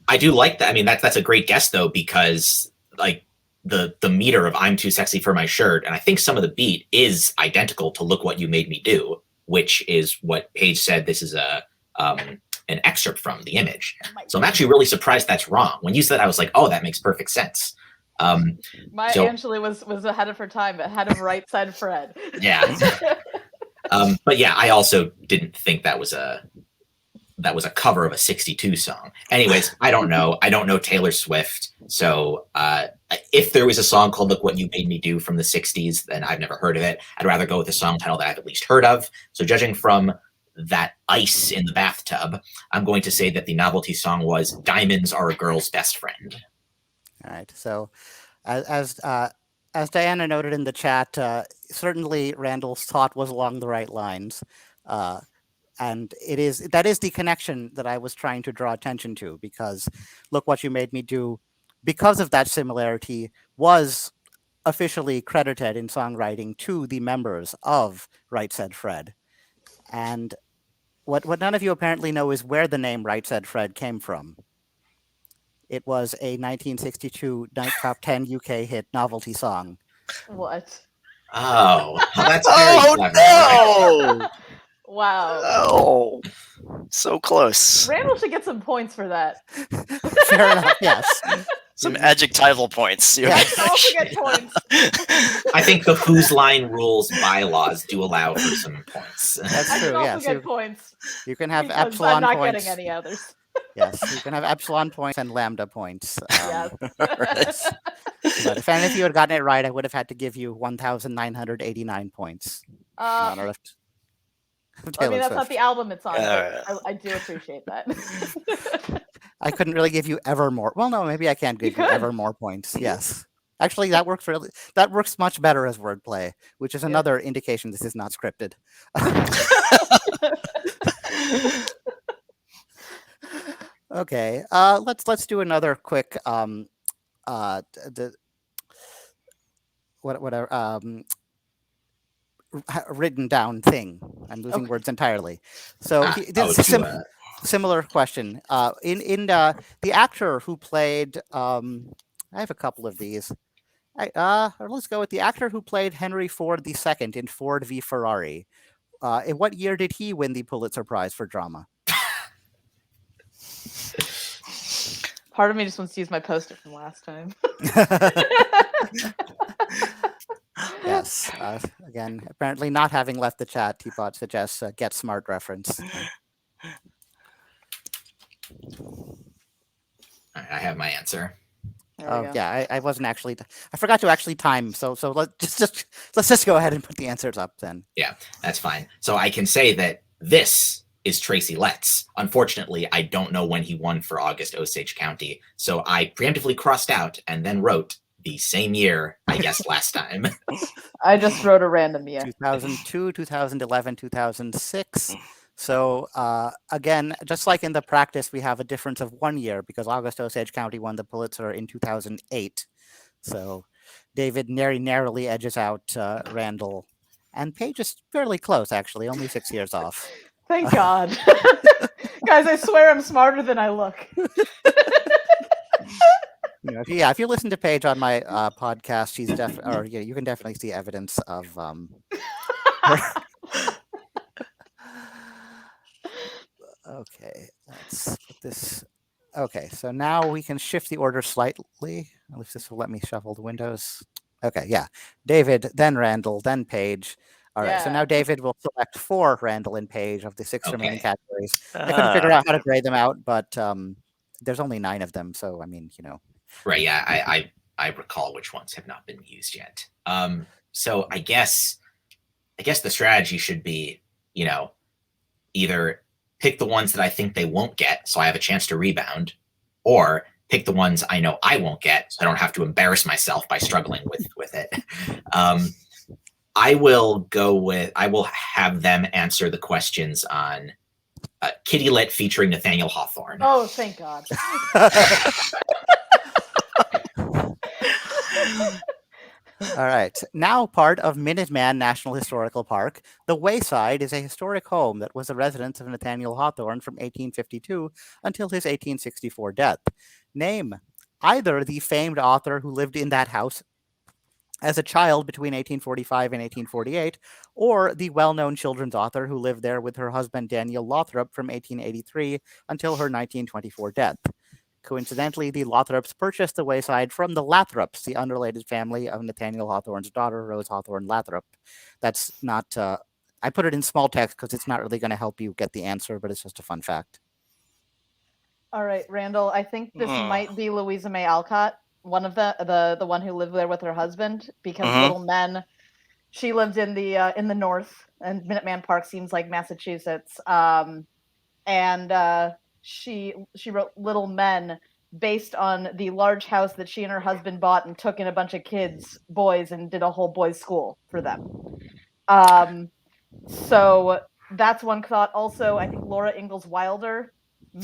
I do like that. I mean, that's a great guess though, because like the meter of "I'm too sexy for my shirt," and I think some of the beat is identical to "Look What You Made Me Do," which is what Paige said. This is an excerpt from the image. So I'm actually really surprised that's wrong. When you said that, I was like, oh, that makes perfect sense. Maya Angelou was ahead of her time, ahead of Right Side Fred. Yeah. But yeah, I also didn't think that was that was a cover of a 62 song. Anyways, I don't know. I don't know Taylor Swift. So if there was a song called Look What You Made Me Do from the 60s, then I've never heard of it. I'd rather go with a song title that I've at least heard of. So judging from that ice in the bathtub, I'm going to say that the novelty song was Diamonds Are a Girl's Best Friend. All right. So as Diana noted in the chat, certainly Randall's thought was along the right lines. And that is the connection that I was trying to draw attention to, because Look What You Made Me Do, because of that similarity, was officially credited in songwriting to the members of Right Said Fred. And what none of you apparently know is where the name Right Said Fred came from. It was a 1962 top 10 UK hit novelty song. What? Oh, that's very clever. No! Wow. Oh, so close. Randall should get some points for that. Fair enough, yes. Some adjectival points. Yeah. I should also get points. I think the Whose Line Rules bylaws do allow for some points. That's I should true, also yes. get points. You can have Because epsilon I'm not points. getting any others. Yes, you can have epsilon points and lambda points. Yes. But if any of you had gotten it right, I would have had to give you 1,989 points. in honor of I Taylor mean, that's not Swift. the album it's on, but I do appreciate that. I couldn't really give you Evermore. Well, no, maybe I can give you could. Evermore points. Yes. Actually, that works much better as wordplay, which is another indication this is not scripted. Okay, let's do another quick written down thing. I'm losing words entirely. So this is a similar question. In the actor who played, I have a couple of these. Let's go with the actor who played Henry Ford II in Ford v Ferrari. In what year did he win the Pulitzer Prize for drama? Part of me just wants to use my poster from last time. Yes. Again, apparently not having left the chat, Teapot suggests Get Smart reference. All right, I have my answer. Yeah, I wasn't actually. I forgot to actually time. So let's just go ahead and put the answers up then. Yeah, that's fine. So I can say that this is Tracy Letts. Unfortunately, I don't know when he won for August Osage County, so I preemptively crossed out and then wrote the same year, I guess, last time. I just wrote a random year. 2002, 2011, 2006. So again, just like in the practice, we have a difference of 1 year because August Osage County won the Pulitzer in 2008. So David narrowly edges out Randall, and Paige is fairly close, actually, only 6 years off. Thank God. Guys, I swear I'm smarter than I look. If you listen to Paige on my podcast, she's you can definitely see evidence of her. Okay, let's put this. Okay, so now we can shift the order slightly. At least this will let me shuffle the windows. Okay, yeah. David, then Randall, then Paige. All right, so now David will select 4 Randall and Paige of the 6 remaining categories. I couldn't figure out how to grade them out, but there's only 9 of them, so I mean, Right, yeah, I recall which ones have not been used yet. So I guess the strategy should be, either pick the ones that I think they won't get, so I have a chance to rebound, or pick the ones I know I won't get, so I don't have to embarrass myself by struggling with it. I will have them answer the questions on Kitty Lit featuring Nathaniel Hawthorne. Oh, thank God. All right. Now part of Minuteman National Historical Park, the Wayside is a historic home that was the residence of Nathaniel Hawthorne from 1852 until his 1864 death. Name either the famed author who lived in that house as a child between 1845 and 1848, or the well-known children's author who lived there with her husband Daniel Lothrop from 1883 until her 1924 death. Coincidentally, the Lothrops purchased the Wayside from the Lathrops, the unrelated family of Nathaniel Hawthorne's daughter, Rose Hawthorne Lathrop. That's not, I put it in small text because it's not really going to help you get the answer, but it's just a fun fact. All right, Randall. I think this might be Louisa May Alcott, one of the one who lived there with her husband, because Little Men. She lived in the north, and Minuteman Park seems like Massachusetts. And she wrote Little Men based on the large house that she and her husband bought and took in a bunch of boys, and did a whole boys' school for them. So that's one thought. Also, I think Laura Ingalls Wilder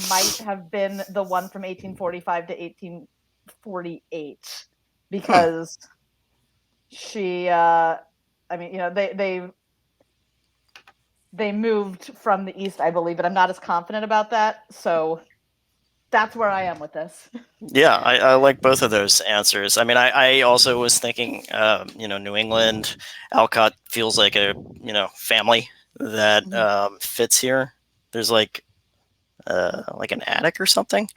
might have been the one from 1845 to 1848, because she, I mean, you know, they moved from the east, I believe, but I'm not as confident about that. So that's where I am with this. Yeah, I like both of those answers. I mean, I also was thinking, New England, Alcott feels like a, family that fits here. There's like an attic or something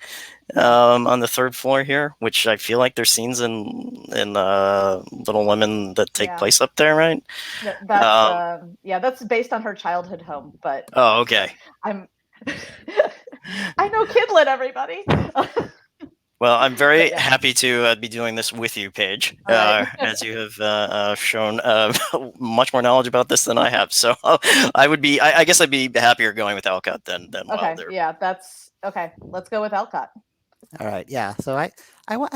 on the third floor here, which I feel like there's scenes in Little Women that take place up there, right? That's based on her childhood home. But oh, okay. I know Kidlet, everybody. Well, I'm very happy to be doing this with you, Paige, as you have shown much more knowledge about this than I have. So I guess I'd be happier going with Alcott than Wilder. Yeah, that's okay. Let's go with Alcott. All right, yeah. So I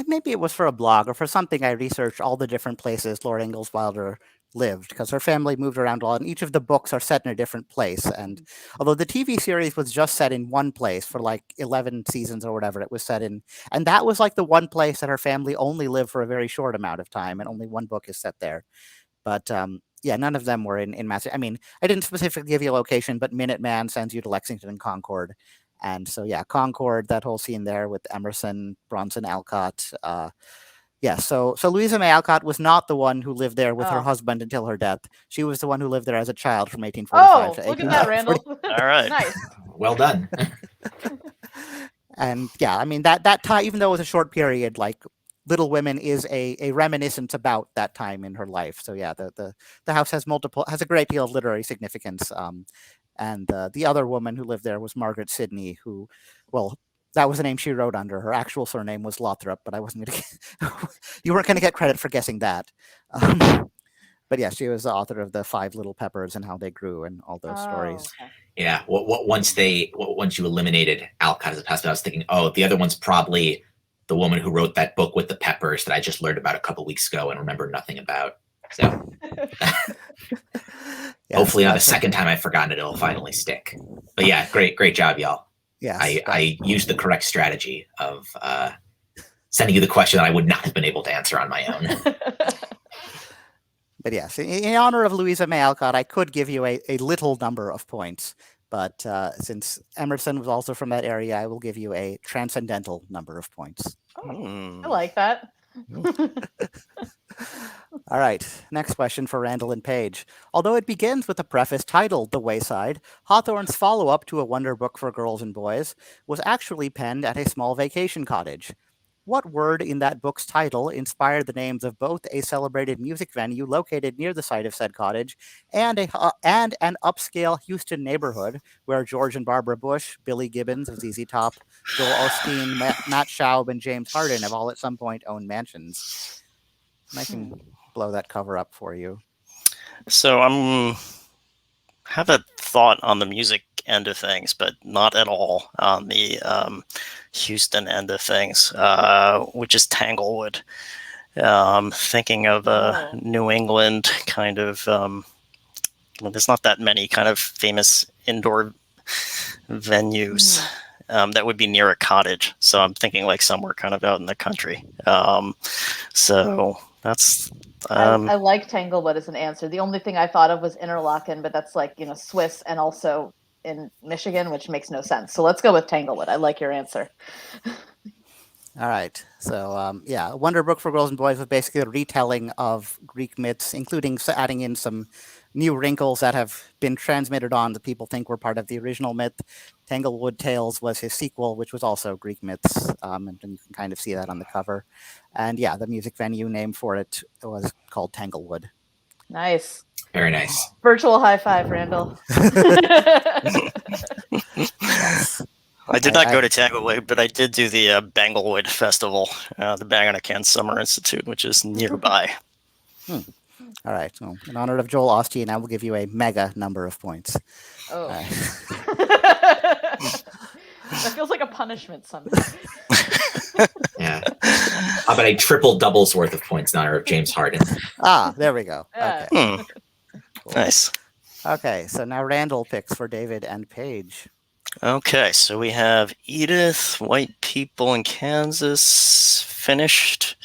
maybe it was for a blog or for something. I researched all the different places Laura Ingalls Wilder lived, because her family moved around a lot, and each of the books are set in a different place. And although the TV series was just set in one place for like 11 seasons or whatever, it was set in, and that was like the one place that her family only lived for a very short amount of time, and only one book is set there. But yeah, none of them were in Mass. I mean, I didn't specifically give you a location, but Minuteman sends you to Lexington and Concord. And so, yeah, Concord, that whole scene there with Emerson, Bronson, Alcott. Yeah, so Louisa May Alcott was not the one who lived there with her husband until her death. She was the one who lived there as a child from 1845 to 1840. Look at that, Randall. All right. Nice. Well done. And yeah, I mean, that time, even though it was a short period, like Little Women is a reminiscence about that time in her life. So yeah, the house has a great deal of literary significance. And the other woman who lived there was Margaret Sidney, who, well, that was the name she wrote under. Her actual surname was Lothrop, but I wasn't going to. You weren't going to get credit for guessing that. But yeah, she was the author of the 5 Little Peppers and How They Grew and all those stories. Okay. Yeah. Once you eliminated Alcott as a past, I was thinking, the other one's probably the woman who wrote that book with the peppers that I just learned about a couple weeks ago and remember nothing about. So. Yes, hopefully on the second time I've forgotten it, it'll finally stick. But yeah, great job, y'all. Yes, I used the correct strategy of sending you the question that I would not have been able to answer on my own. But yes, in honor of Louisa May Alcott, I could give you a little number of points. But since Emerson was also from that area, I will give you a transcendental number of points. I like that. All right, next question for Randall and Paige. Although it begins with a preface titled The Wayside, Hawthorne's follow-up to A Wonder Book for Girls and Boys was actually penned at a small vacation cottage. What word in that book's title inspired the names of both a celebrated music venue located near the site of said cottage and an upscale Houston neighborhood where George and Barbara Bush, Billy Gibbons of ZZ Top, Joel Osteen, Matt Schaub, and James Harden have all at some point owned mansions? And I can blow that cover up for you. So have a thought on the music end of things, but not at all on the Houston end of things, which is Tanglewood. Thinking of New England kind of, there's not that many kind of famous indoor venues that would be near a cottage. So I'm thinking like somewhere kind of out in the country. So that's... I like Tanglewood as an answer. The only thing I thought of was Interlaken, but that's like, Swiss and also in Michigan, which makes no sense. So let's go with Tanglewood. I like your answer. All right. So, Wonder Book for Girls and Boys was basically a retelling of Greek myths, including adding in some new wrinkles that have been transmitted on that people think were part of the original myth. Tanglewood Tales was his sequel, which was also Greek myths, and you can kind of see that on the cover. And yeah, the music venue name for it was called Tanglewood. Nice. Very nice. Virtual high five, Randall. Yes. I did not go to Tanglewood, but I did do the Banglewood Festival, the Bang on a Can Summer Institute, which is nearby. All right. So in honor of Joel Osteen, I will give you a mega number of points. Oh. Right. That feels like a punishment somehow. Yeah. How about a triple doubles worth of points in honor of James Harden? There we go. Yeah. Okay. Cool. Nice. Okay, so now Randall picks for David and Paige. Okay, so we have Edith, White People in Kansas, finished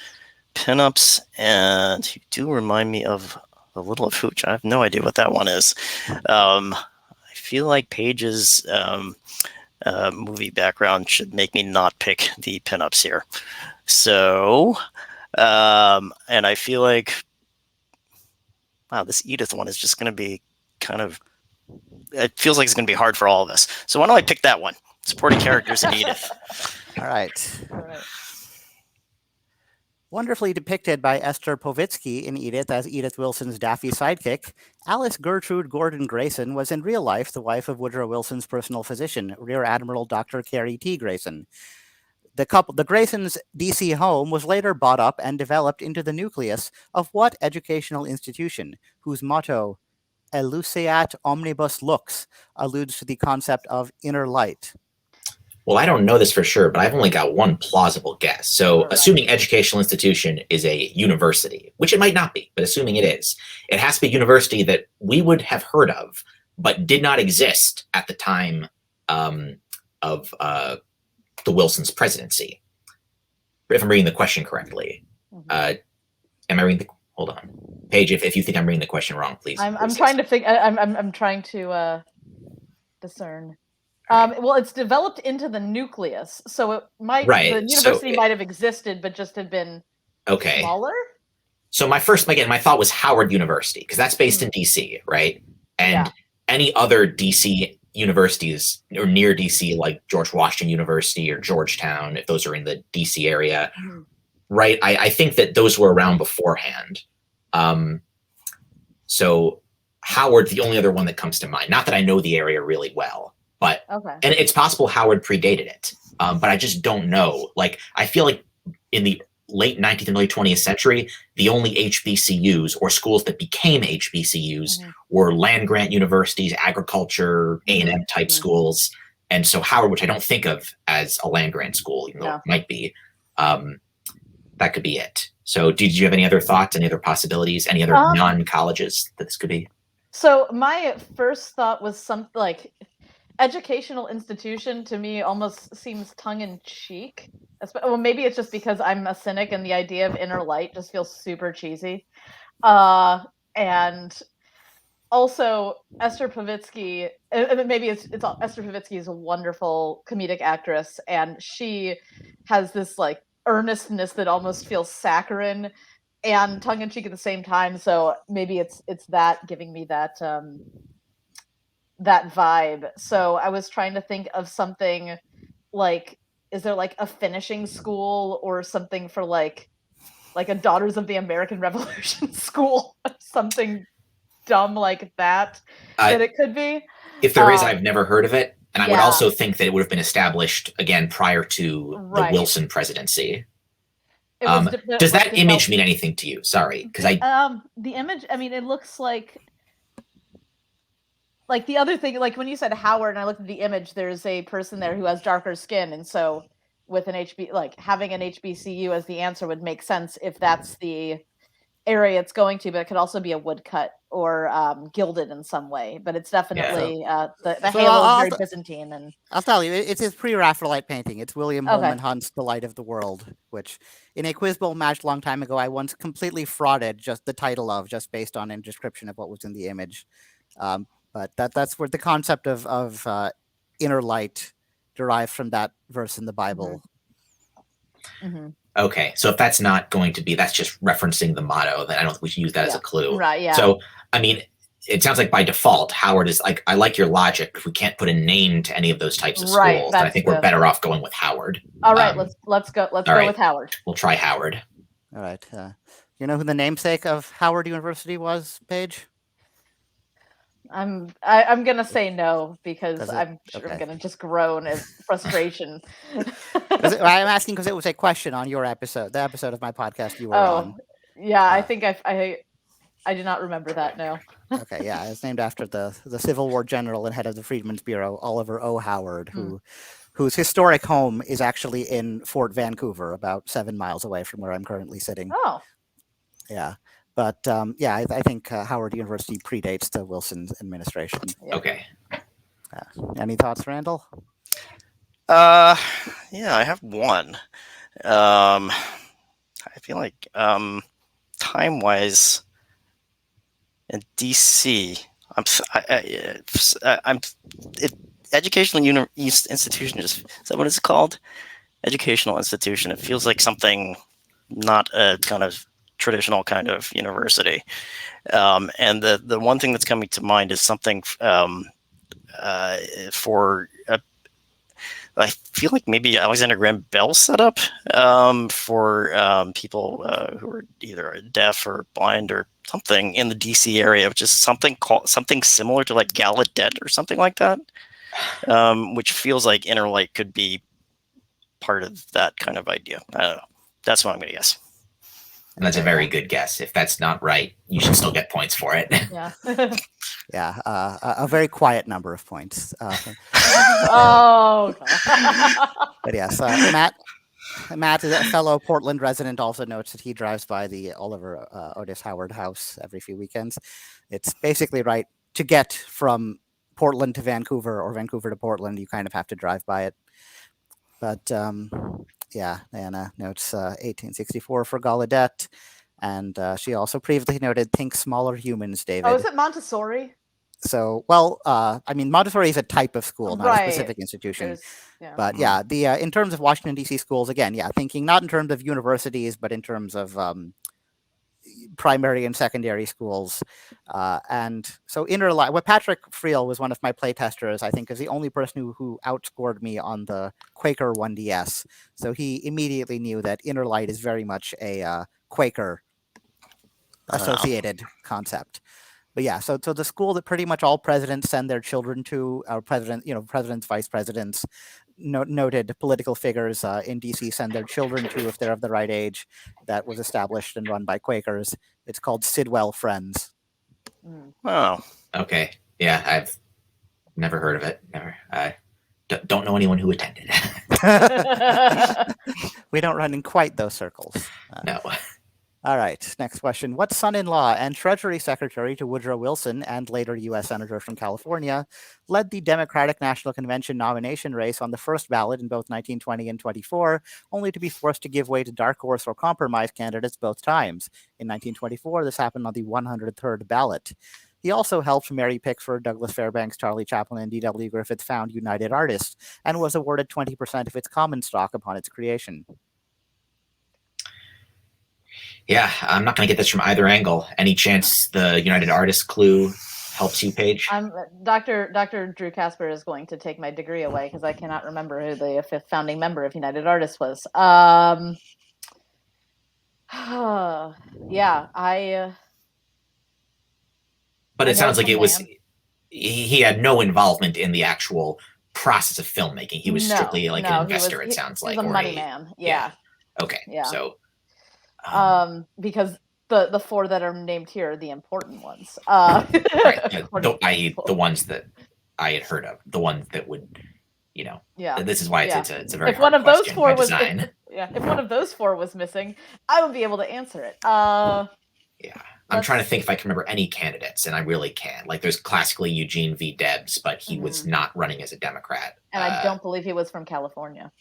pinups, and you do remind me of The Little of Hooch. I have no idea what that one is. I feel like Paige's movie background should make me not pick the pinups here. So, and I feel like, wow, this Edith one is just going to be kind of, it feels like it's going to be hard for all of us. So why don't I pick that one? Supporting characters in Edith. All right. Wonderfully depicted by Esther Povitsky in Edith as Edith Wilson's daffy sidekick, Alice Gertrude Gordon Grayson was in real life the wife of Woodrow Wilson's personal physician, Rear Admiral Dr. Carey T. Grayson. The Graysons' D.C. home was later bought up and developed into the nucleus of what educational institution, whose motto, Eluceat Omnibus Lux, alludes to the concept of inner light? Well, I don't know this for sure, but I've only got one plausible guess. So assuming educational institution is a university, which it might not be, but assuming it is, it has to be a university that we would have heard of, but did not exist at the time of the Wilson's presidency. If I'm reading the question correctly. Am I reading the, hold on. Paige, if you think I'm reading the question wrong, please. I'm trying to think. I'm trying to discern. Well, it's developed into the nucleus, so it might. Right. The university might have existed, but just had been smaller. So my thought was Howard University, because that's based in DC, right? And any other DC universities or near DC, like George Washington University or Georgetown, if those are in the DC area, right? I think that those were around beforehand. So Howard, the only other one that comes to mind. Not that I know the area really well. But and it's possible Howard predated it, but I just don't know. Like, I feel like in the late 19th and early 20th century, the only HBCUs or schools that became HBCUs were land-grant universities, agriculture, A&M type schools. And so Howard, which I don't think of as a land-grant school, even though it might be, that could be it. So did you have any other thoughts, any other possibilities, any other non-colleges that this could be? So my first thought was something like, educational institution to me almost seems tongue-in-cheek. Well, maybe it's just because I'm a cynic and the idea of inner light just feels super cheesy. And also Esther Povitsky, and maybe it's Esther Povitsky is a wonderful comedic actress, and she has this like earnestness that almost feels saccharine and tongue-in-cheek at the same time. So maybe it's that giving me that that vibe. So I was trying to think of something like, is there like a finishing school or something for like a Daughters of the American Revolution school, something dumb like that it could be. If there is, I've never heard of it. And I would also think that it would have been established again prior to the Wilson presidency. Does that image mean anything to you? Sorry, because the image, I mean, it looks like the other thing, like when you said Howard and I looked at the image, there's a person there who has darker skin. And so with an having an HBCU as the answer would make sense if that's the area it's going to, but it could also be a woodcut or gilded in some way. But it's definitely the halo is very Byzantine. And I'll tell you, it's his pre-Raphaelite painting. It's William Holman Hunt's The Light of the World, which in a Quiz Bowl match a long time ago, I once completely frauded just the title of, just based on a description of what was in the image. But that's where the concept of inner light derived from that verse in the Bible. Okay, so if that's not going to be, that's just referencing the motto, then I don't think we should use that as a clue. Right, yeah. So, I mean, it sounds like by default, Howard is like, I like your logic. If we can't put a name to any of those types of schools, then I think we're better off going with Howard. All right, let's go with Howard. We'll try Howard. All right. You know who the namesake of Howard University was, Paige? I'm gonna say no because I'm sure I'm gonna just groan in frustration. I'm asking because it was a question on your episode, the episode of my podcast you were on. Yeah, I think I do not remember that. No. Okay, yeah, it's named after the Civil War general and head of the Freedmen's Bureau, Oliver O. Howard, whose historic home is actually in Fort Vancouver, about 7 miles away from where I'm currently sitting. Oh. Yeah. But yeah, I think Howard University predates the Wilson administration. Yeah. Okay. Any thoughts, Randall? Yeah, I have one. I feel like time-wise in DC, educational institution. Is that what it's called? Educational institution. It feels like something not a kind of traditional kind of university. And the one thing that's coming to mind is something for I feel like maybe Alexander Graham Bell set up for people who are either deaf or blind or something in the DC area, which is something similar to like Gallaudet or something like that, which feels like Interlight could be part of that kind of idea. I don't know. That's what I'm going to guess. And that's a very good guess. If that's not right, you should still get points for it. Yeah. Yeah, a very quiet number of points. Oh, God. But yes, Matt, a fellow Portland resident, also notes that he drives by the Oliver Otis Howard house every few weekends. It's basically right to get from Portland to Vancouver or Vancouver to Portland. You kind of have to drive by it. But yeah, Diana notes 1864 for Gallaudet. And she also previously noted, think smaller humans, David. Oh, is it Montessori? So, well, I mean, Montessori is a type of school, not a specific institution. Yeah. But yeah, in terms of Washington, D.C. schools, again, yeah, thinking not in terms of universities, but in terms of primary and secondary schools. And so Interlight, Patrick Friel was one of my playtesters, I think, is the only person who outscored me on the Quaker 1DS. So he immediately knew that Interlight is very much a Quaker associated concept. But yeah, so the school that pretty much all presidents send their children to, presidents, vice presidents, noted political figures in DC send their children to if they're of the right age, that was established and run by Quakers. It's called Sidwell Friends. Oh. Okay. Yeah, I've never heard of it. Never. I don't know anyone who attended. We don't run in quite those circles. No. All right, next question. What son-in-law and Treasury Secretary to Woodrow Wilson and later U.S. Senator from California led the Democratic National Convention nomination race on the first ballot in both 1920 and 24, only to be forced to give way to dark horse or compromise candidates both times? In 1924, this happened on the 103rd ballot. He also helped Mary Pickford, Douglas Fairbanks, Charlie Chaplin, and D.W. Griffith found United Artists and was awarded 20% of its common stock upon its creation. Yeah, I'm not going to get this from either angle. Any chance the United Artists clue helps you, Paige? Dr. Drew Casper is going to take my degree away because I cannot remember who the fifth founding member of United Artists was. Yeah, But it sounds like it was he had no involvement in the actual process of filmmaking. He was strictly like an investor. It sounds like he was a money man. Yeah. Okay. Yeah. So. Because the four that are named here are the important ones. Right. I.e. the ones that I had heard of, the ones that would, Yeah. This is why it's a very hard question by design. If one of those four was missing, I would be able to answer it. Yeah. I'm trying to think if I can remember any candidates, and I really can't. Like, there's classically Eugene V. Debs, but he was not running as a Democrat. And I don't believe he was from California.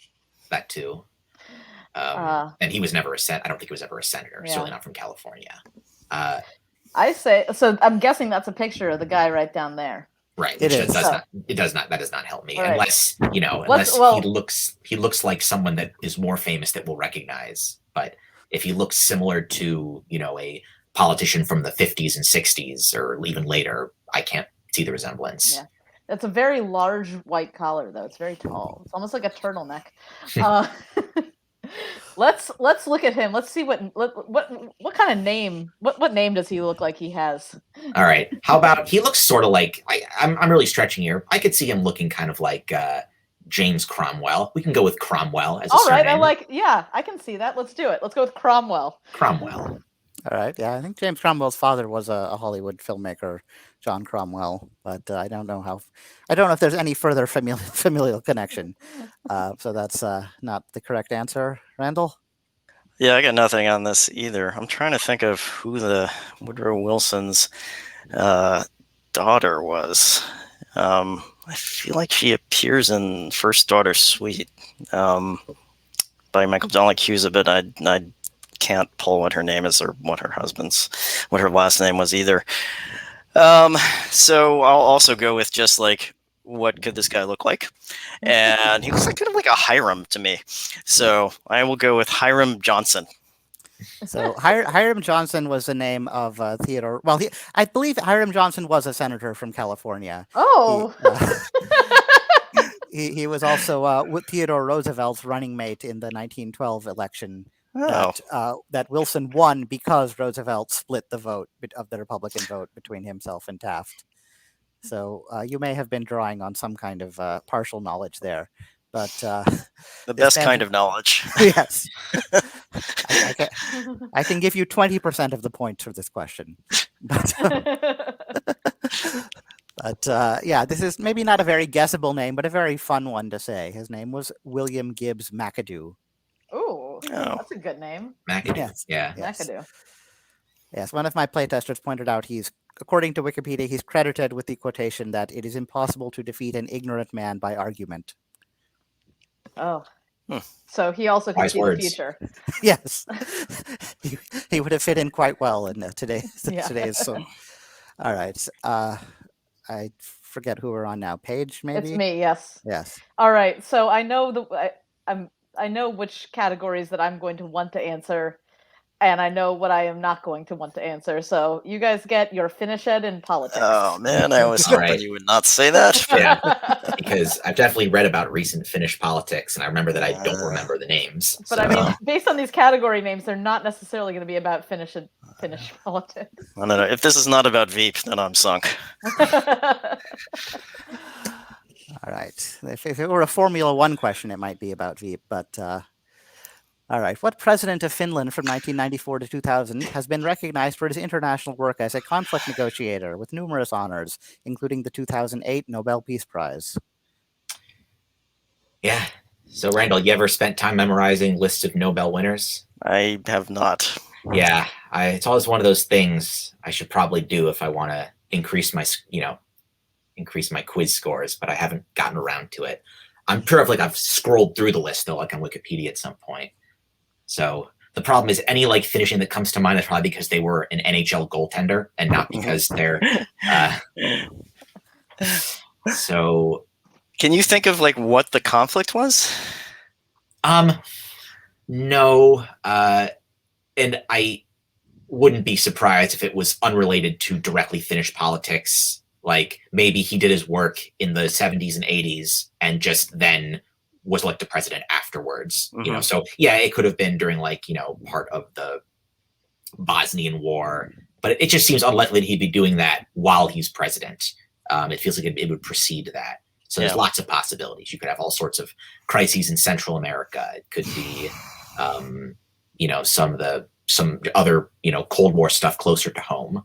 That too. And he was never I don't think he was ever a senator. Yeah. Certainly not from California. I say so. I'm guessing that's a picture of the guy right down there. Right. That does not help me. Right. Unless he looks like someone that is more famous that we'll recognize. But if he looks similar to, a politician from the 50s and 60s or even later, I can't see the resemblance. Yeah. It's a very large white collar, though. It's very tall. It's almost like a turtleneck. Let's look at him. Let's see what kind of name. What name does he look like he has? All right. How about he looks sort of like I'm really stretching here. I could see him looking kind of like James Cromwell. We can go with Cromwell as a All right. surname. Yeah, I can see that. Let's do it. Let's go with Cromwell. Cromwell. All right. Yeah, I think James Cromwell's father was a Hollywood filmmaker, John Cromwell, but I don't know if there's any further familial connection. So that's not the correct answer, Randall. Yeah, I got nothing on this either. I'm trying to think of who the Woodrow Wilson's daughter was. I feel like she appears in First Daughter Suite by Michael Donnelly Cusa, but I can't pull what her name is or what her last name was either. So I'll also go with just like, what could this guy look like? And he looks like kind of like a Hiram to me. So I will go with Hiram Johnson. So Hiram Johnson was the name of Theodore. Well, I believe Hiram Johnson was a senator from California. Oh. He was also Theodore Roosevelt's running mate in the 1912 election. That Wilson won because Roosevelt split the vote of the Republican vote between himself and Taft. So you may have been drawing on some kind of partial knowledge there, but the best kind of knowledge. Yes, I can give you 20% of the points for this question. But yeah, this is maybe not a very guessable name, but a very fun one to say. His name was William Gibbs McAdoo. Ooh, that's a good name. McAdoo. Yes. Yeah. McAdoo. Yes, one of my playtesters pointed out according to Wikipedia, he's credited with the quotation that it is impossible to defeat an ignorant man by argument. Oh. So he also can see the future. Yes. he would have fit in quite well in today's song. All right. I forget who we're on now. Paige, maybe? It's me, yes. Yes. All right. So I know I know which categories that I'm going to want to answer, and I know what I am not going to want to answer. So you guys get your finish ed in politics. Oh man, I was hoping you would not say that. Yeah, because I've definitely read about recent Finnish politics, and I remember that I don't remember the names. But so. I mean, based on these category names, they're not necessarily going to be about Finnish politics. I don't know. If this is not about Veep, then I'm sunk. All right. If it were a Formula One question, it might be about Veep, but all right. What president of Finland from 1994 to 2000 has been recognized for his international work as a conflict negotiator with numerous honors, including the 2008 Nobel Peace Prize? Yeah. So, Randall, you ever spent time memorizing lists of Nobel winners? I have not. Yeah. It's always one of those things I should probably do if I want to increase my quiz scores, but I haven't gotten around to it. I'm sure I've scrolled through the list though, like on Wikipedia at some point. So the problem is any finishing that comes to mind is probably because they were an NHL goaltender and not because they're. So, can you think of what the conflict was? No, and I wouldn't be surprised if it was unrelated to directly Finnish politics. Like maybe he did his work in the 70s and 80s and just then was elected president afterwards. Mm-hmm. So yeah, it could have been during part of the Bosnian War, but it just seems unlikely that he'd be doing that while he's president. It feels like it would precede that. So there's lots of possibilities. You could have all sorts of crises in Central America. It could be, some other, Cold War stuff closer to home.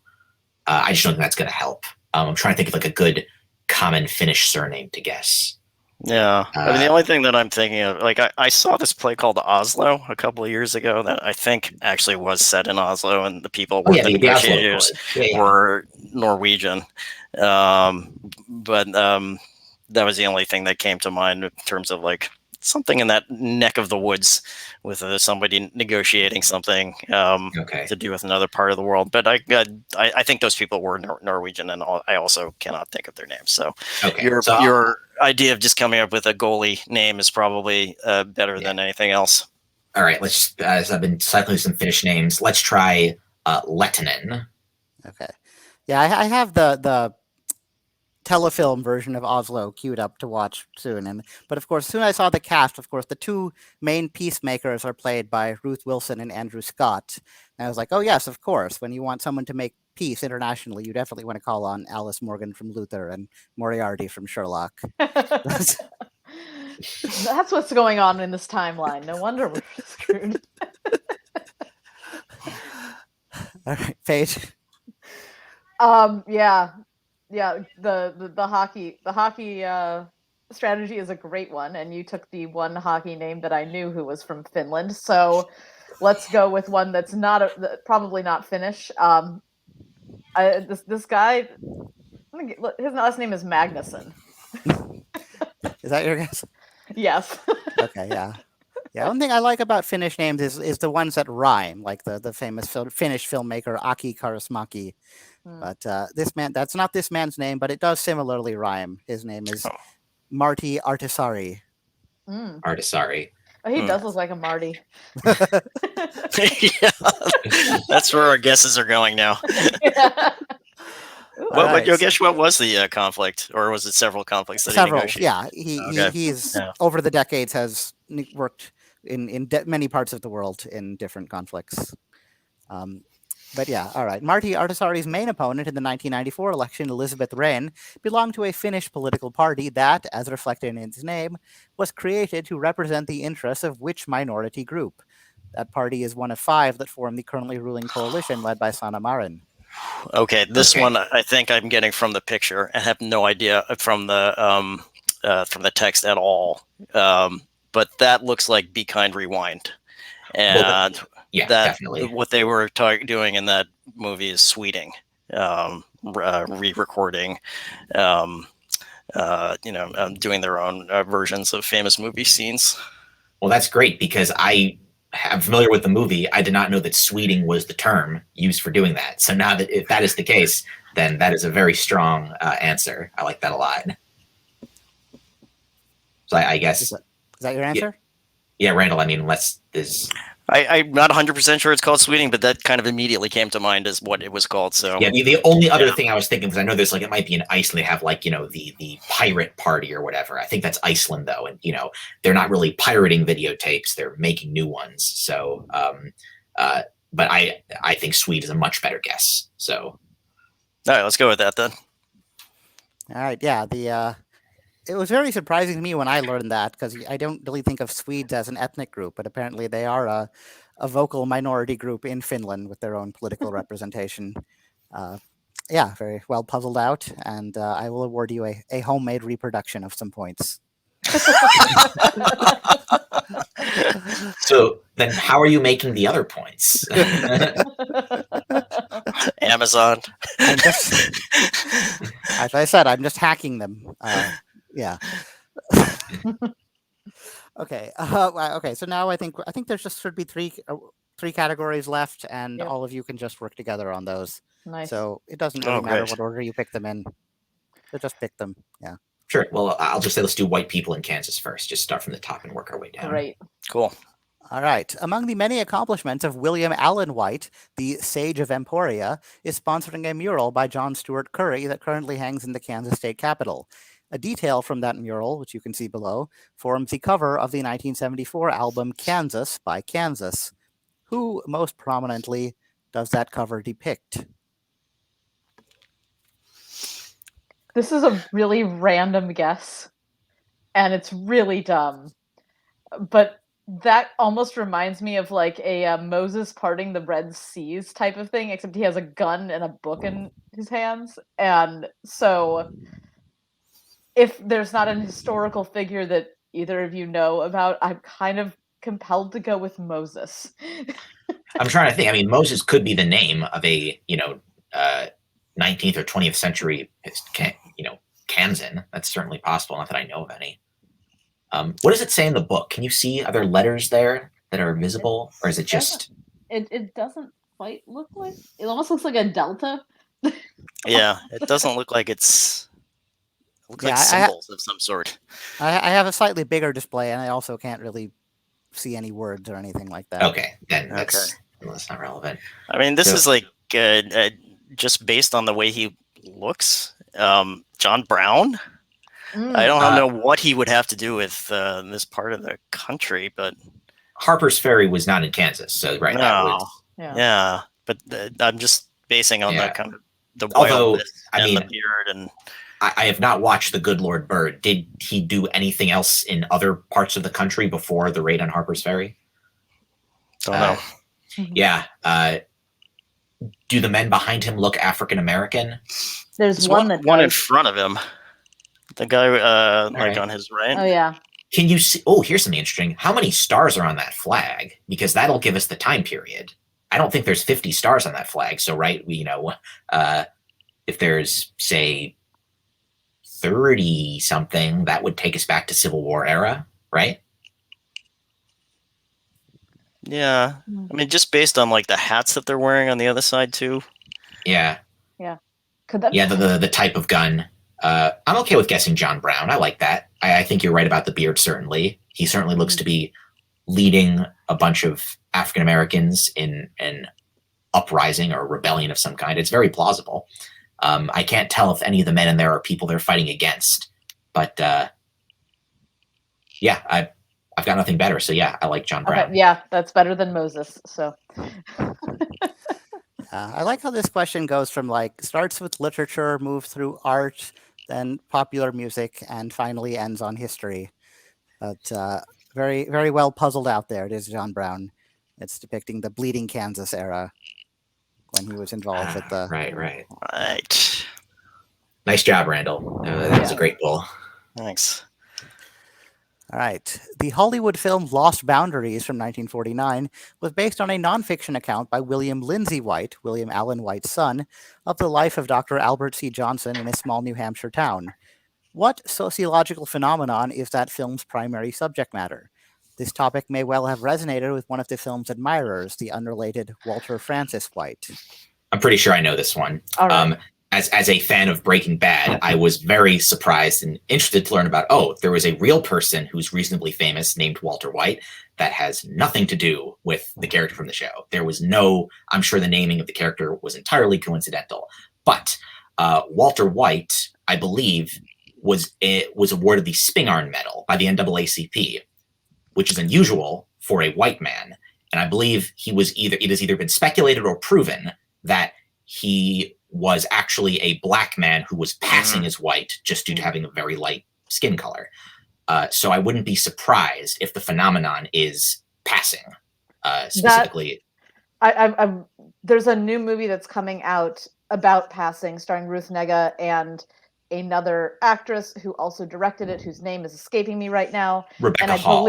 I just don't think that's going to help. I'm trying to think of a good common Finnish surname to guess. Yeah. I mean, the only thing that I'm thinking of, I saw this play called Oslo a couple of years ago that I think actually was set in Oslo, and the people were the negotiators were Norwegian. But that was the only thing that came to mind in terms of something in that neck of the woods with somebody negotiating something to do with another part of the world. But I think those people were Norwegian, and I also cannot think of their names. So your idea of just coming up with a goalie name is probably better than anything else. All right, let's. As I've been cycling some Finnish names, let's try Lettinen. Okay, yeah, I have the telefilm version of Oslo queued up to watch soon. But of course, as soon as I saw the cast, of course, the two main peacemakers are played by Ruth Wilson and Andrew Scott. And I was like, oh yes, of course. When you want someone to make peace internationally, you definitely want to call on Alice Morgan from Luther and Moriarty from Sherlock. That's what's going on in this timeline. No wonder we're screwed. All right, Paige. Yeah. The hockey strategy is a great one, and you took the one hockey name that I knew who was from Finland. So let's go with one that's probably not Finnish. This guy, his last name is Magnusson. Is that your guess? Yes. Okay, yeah. Yeah, one thing I like about Finnish names is the ones that rhyme, like the famous Finnish filmmaker Aki Kaurismäki. But that's not this man's name, but it does similarly rhyme. His name is Marty Artisari. Artisari. Oh, he does look like a Marty. Yeah, that's where our guesses are going now. Yeah. What Yogesh? What was the conflict, or was it several conflicts that he negotiated? Yeah. He's over the decades has worked in many parts of the world in different conflicts. But yeah, all right. Marty Artisari's main opponent in the 1994 election, Elizabeth Rehn, belonged to a Finnish political party that, as reflected in its name, was created to represent the interests of which minority group? That party is one of 5 that form the currently ruling coalition led by Sanna Marin. Okay, this one I think I'm getting from the picture. I have no idea from the text at all. But that looks like Be Kind Rewind, and definitely what they were doing in that movie is sweeting, re-recording, doing their own versions of famous movie scenes. Well, that's great because I'm familiar with the movie. I did not know that sweeting was the term used for doing that. So now that if that is the case, then that is a very strong answer. I like that a lot. So I guess is that your answer? Yeah, Randall. I mean, I'm not 100% sure it's called sweeting, but that kind of immediately came to mind as what it was called. So yeah, the only other thing I was thinking, because I know there's it might be in Iceland, they have the pirate party or whatever. I think that's Iceland though, and they're not really pirating videotapes; they're making new ones. So, but I think Swede is a much better guess. So, all right, let's go with that then. All right, yeah. It was very surprising to me when I learned that, because I don't really think of Swedes as an ethnic group, but apparently they are a vocal minority group in Finland with their own political representation. Yeah, very well puzzled out, and I will award you a homemade reproduction of some points. So then how are you making the other points? Amazon. As I said, I'm just hacking them. Yeah. Okay. Okay. So now I think there just should be three categories left, and all of you can just work together on those. Nice. So it doesn't really matter what order you pick them in. So just pick them. Yeah. Sure. Well, I'll just say let's do white people in Kansas first. Just start from the top and work our way down. Right. Cool. All right. Among the many accomplishments of William Allen White, the Sage of Emporia is sponsoring a mural by John Stuart Curry that currently hangs in the Kansas State Capitol. A detail from that mural, which you can see below, forms the cover of the 1974 album Kansas by Kansas. Who most prominently does that cover depict? This is a really random guess, and it's really dumb. But that almost reminds me of like a Moses parting the Red Seas type of thing, except he has a gun and a book in his hands. And so if there's not an historical figure that either of you know about, I'm kind of compelled to go with Moses. I'm trying to think. I mean, Moses could be the name of a 19th or 20th century Kansan. That's certainly possible. Not that I know of any. What does it say in the book? Can you see other letters there that are visible, or is it just? It doesn't quite look like. It almost looks like a delta. Yeah, it doesn't look like it's. It looks like symbols of some sort. I have a slightly bigger display, and I also can't really see any words or anything like that. Okay, then that's not relevant. I mean, this is like just based on the way he looks. John Brown? Mm. I don't know what he would have to do with this part of the country, but Harper's Ferry was not in Kansas, so right. That was yeah. But I'm just basing on the kind of the Although, wildness I and mean, the beard and. I have not watched The Good Lord Bird. Did he do anything else in other parts of the country before the raid on Harper's Ferry? Don't know. Yeah. Do the men behind him look African American? There's one that one in front of him. The guy right. on his right. Oh yeah. Can you see? Oh, here's something interesting. How many stars are on that flag? Because that'll give us the time period. I don't think there's 50 stars on that flag. So right, if there's say 30 something, that would take us back to Civil War era, right? Yeah. I mean, just based on like the hats that they're wearing on the other side too. Yeah. Yeah. Could that? Yeah, the type of gun. I'm okay with guessing John Brown. I like that. I think you're right about the beard, certainly. He certainly looks to be leading a bunch of African Americans in an uprising or rebellion of some kind. It's very plausible. I can't tell if any of the men in there are people they're fighting against. But yeah, I've got nothing better. So yeah, I like John Brown. Okay, yeah, that's better than Moses. So I like how this question goes from starts with literature, moves through art, then popular music, and finally ends on history. But very, very well puzzled out there. It is John Brown. It's depicting the Bleeding Kansas era when he was involved with the... Right. Nice job, Randall. That was a great pull. Thanks. All right. The Hollywood film Lost Boundaries from 1949 was based on a nonfiction account by William Lindsay White, William Allen White's son, of the life of Dr. Albert C. Johnson in a small New Hampshire town. What sociological phenomenon is that film's primary subject matter? This topic may well have resonated with one of the film's admirers, the unrelated Walter Francis White. I'm pretty sure I know this one. All right. As a fan of Breaking Bad, I was very surprised and interested to learn about, there was a real person who's reasonably famous named Walter White that has nothing to do with the character from the show. There was I'm sure the naming of the character was entirely coincidental. But Walter White, I believe, was awarded the Spingarn Medal by the NAACP, which is unusual for a white man. And I believe it has either been speculated or proven that he was actually a black man who was passing as white just due to having a very light skin color. So I wouldn't be surprised if the phenomenon is passing, specifically. There's a new movie that's coming out about passing, starring Ruth Negga and another actress who also directed it, whose name is escaping me right now. Rebecca Hall.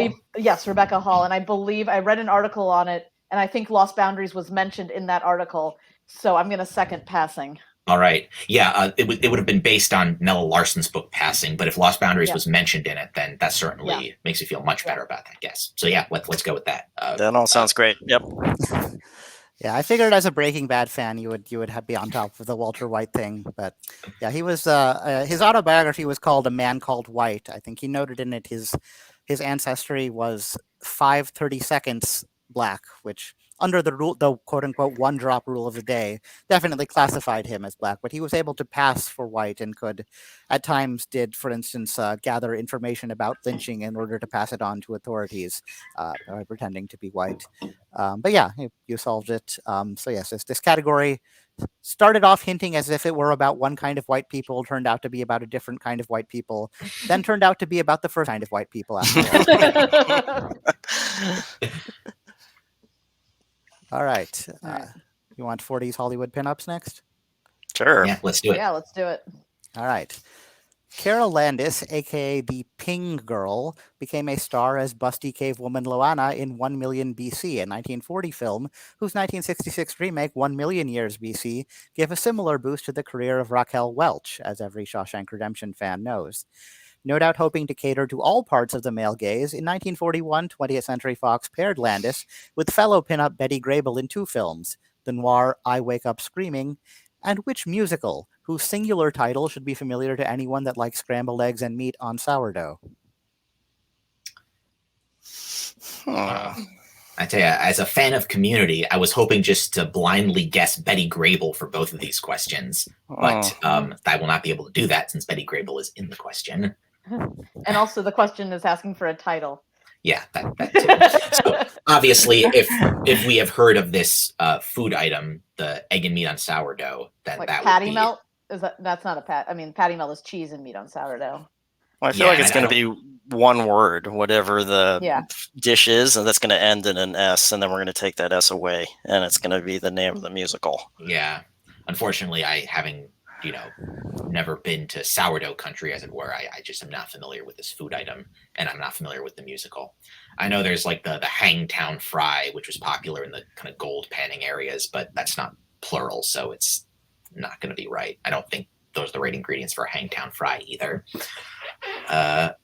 Rebecca Hall. And I believe I read an article on it, and I think Lost Boundaries was mentioned in that article. So I'm going to second Passing. All right. Yeah, it would have been based on Nella Larson's book Passing, but if Lost Boundaries was mentioned in it, then that certainly makes you feel much better about that guess. So yeah, let's go with that. That all sounds great. Yep. Yeah, I figured as a Breaking Bad fan, you would be on top of the Walter White thing. But yeah, he was his autobiography was called A Man Called White. I think he noted in it his ancestry was 5/32 black, which under the rule, the quote unquote one drop rule of the day, definitely classified him as black. But he was able to pass for white and could, at times, for instance, gather information about lynching in order to pass it on to authorities by pretending to be white. But yeah, you solved it. So yes, this category started off hinting as if it were about one kind of white people, turned out to be about a different kind of white people, then turned out to be about the first kind of white people after all. All right. You want 40s Hollywood pinups next? Sure. Yeah, let's do it. Yeah, let's do it. All right. Carol Landis, a.k.a. the Ping Girl, became a star as busty cave woman Loana in 1 Million BC, a 1940 film whose 1966 remake, 1 Million Years BC, gave a similar boost to the career of Raquel Welch, as every Shawshank Redemption fan knows. No doubt hoping to cater to all parts of the male gaze, in 1941, 20th Century Fox paired Landis with fellow pinup Betty Grable in 2 films, the noir I Wake Up Screaming, and which musical, whose singular title should be familiar to anyone that likes scrambled eggs and meat on sourdough? I tell you, as a fan of Community, I was hoping just to blindly guess Betty Grable for both of these questions, but I will not be able to do that since Betty Grable is in the question. And also, the question is asking for a title. Yeah, that too. So obviously, if we have heard of this food item, the egg and meat on sourdough, then Like that patty would be melt? That's not a pat? I mean, patty melt is cheese and meat on sourdough. Well, I feel like it's going to be one word, whatever the dish is, and that's going to end in an S, and then we're going to take that S away, and it's going to be the name of the musical. Yeah. Unfortunately, having never been to sourdough country, as it were, I just am not familiar with this food item, and I'm not familiar with the musical. I know there's like the Hangtown Fry, which was popular in the kind of gold panning areas, but that's not plural, so it's not going to be right. I don't think those are the right ingredients for a Hangtown Fry either. What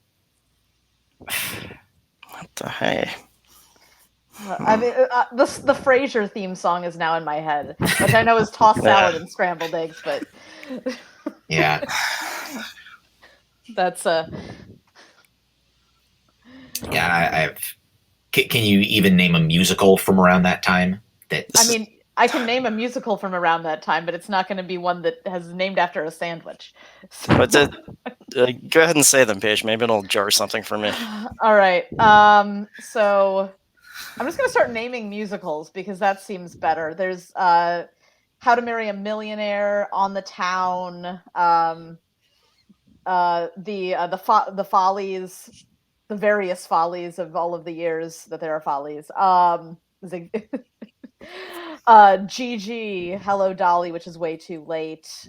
the hey? I mean, the Frasier theme song is now in my head, which I know is tossed salad and scrambled eggs, but yeah, that's yeah. Can you even name a musical from around that time? I mean, I can name a musical from around that time, but it's not going to be one that has named after a sandwich. So. But go ahead and say them, Paige. Maybe it'll jar something for me. All right. So I'm just going to start naming musicals because that seems better. There's How to Marry a Millionaire, On the Town, the Follies, the various Follies of all of the years that there are Follies. Gigi, Hello Dolly, which is way too late.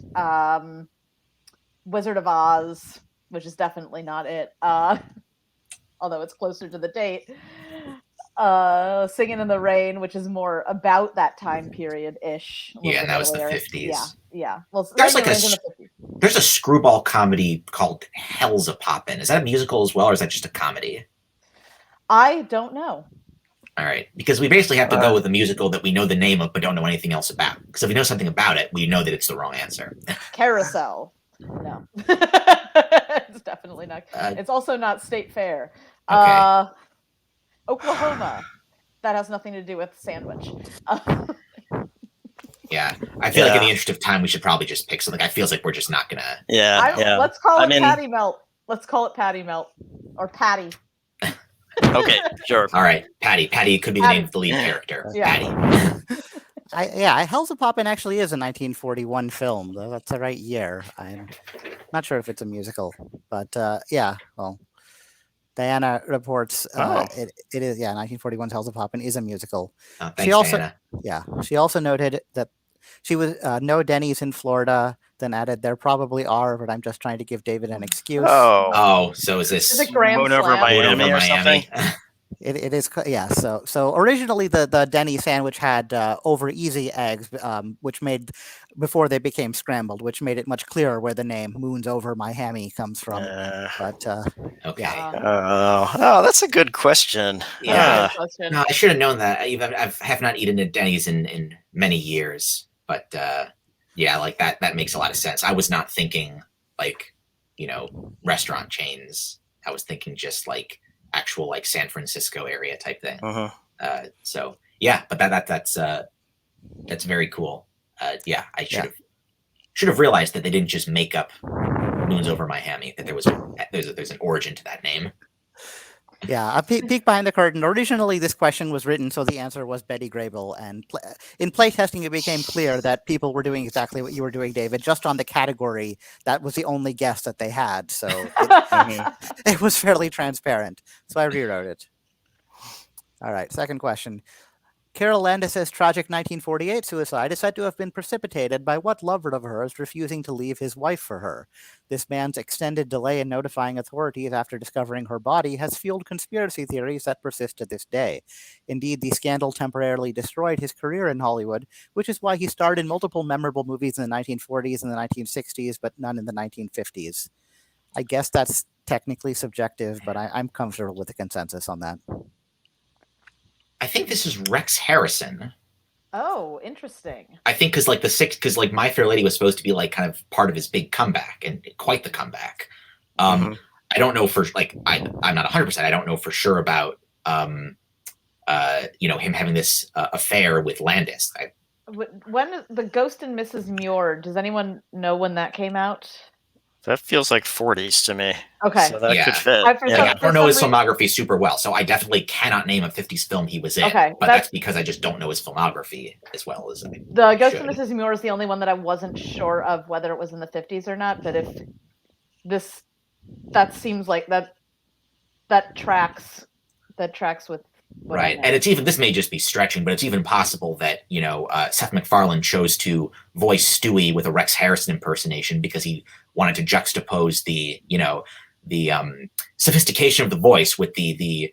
Wizard of Oz, which is definitely not it. Although it's closer to the date. Singing in the Rain, which is more about that time period-ish. Yeah, and that was the 50s. Yeah. Well, there's there's a screwball comedy called Hell's a Poppin'. Is that a musical as well, or is that just a comedy? I don't know. All right, because we basically have to go with a musical that we know the name of but don't know anything else about. Because if we know something about it, we know that it's the wrong answer. Carousel. No. It's definitely not. It's also not State Fair. Okay. Oklahoma. That has nothing to do with sandwich. Yeah, I feel like in the interest of time, we should probably just pick something. I feels like we're just not gonna. Yeah. Let's call it Patty Melt. Let's call it Patty Melt or Patty. Okay, sure. All right, Patty. Patty could be the name of the lead character. Yeah. Patty. Hell's a Poppin' actually is a 1941 film, though. That's the right year. I'm not sure if it's a musical, but well, Diana reports it is 1941's Hell's a Poppin' is a musical. Oh, thanks, Diana. She also noted that she was no Denny's in Florida, then added there probably are, but I'm just trying to give David an excuse. Oh, so is this Moan Over Miami or something? It is, yeah. So originally the Denny sandwich had over easy eggs, which made before they became scrambled, which made it much clearer where the name "Moons Over Miami" comes from. But okay. Oh, that's a good question. Yeah, no, I should have known that. I have not eaten at Denny's in many years, but yeah, like that makes a lot of sense. I was not thinking like restaurant chains. I was thinking just like actual like San Francisco area type thing. So yeah, but that's very cool. Yeah, I should have realized that they didn't just make up Moons Over Miami. That there's an origin to that name. Yeah, a peek behind the curtain. Originally, this question was written so the answer was Betty Grable, and in playtesting, it became clear that people were doing exactly what you were doing, David, just on the category. That was the only guess that they had, so it was fairly transparent. So I rewrote it. All right, second question. Carol Landis's tragic 1948 suicide is said to have been precipitated by what lover of hers refusing to leave his wife for her. This man's extended delay in notifying authorities after discovering her body has fueled conspiracy theories that persist to this day. Indeed, the scandal temporarily destroyed his career in Hollywood, which is why he starred in multiple memorable movies in the 1940s and the 1960s, but none in the 1950s. I guess that's technically subjective, but I'm comfortable with the consensus on that. I think this is Rex Harrison. Oh, interesting. I think because like My Fair Lady was supposed to be like kind of part of his big comeback and quite the comeback. I don't know for like I'm not 100%. I don't know for sure about him having this affair with Landis. When the Ghost and Mrs. Muir? Does anyone know when that came out? That feels like 40s to me. Okay. So that could fit. I don't know his filmography super well, so I definitely cannot name a 50s film he was in. Okay, but that's because I just don't know his filmography as well as I The Ghost should. and Mrs. Muir is the only one that I wasn't sure of whether it was in the 50s or not. But if that seems like that tracks with what right. And it's even, this may just be stretching, but it's even possible that, Seth MacFarlane chose to voice Stewie with a Rex Harrison impersonation because he wanted to juxtapose the sophistication of the voice with the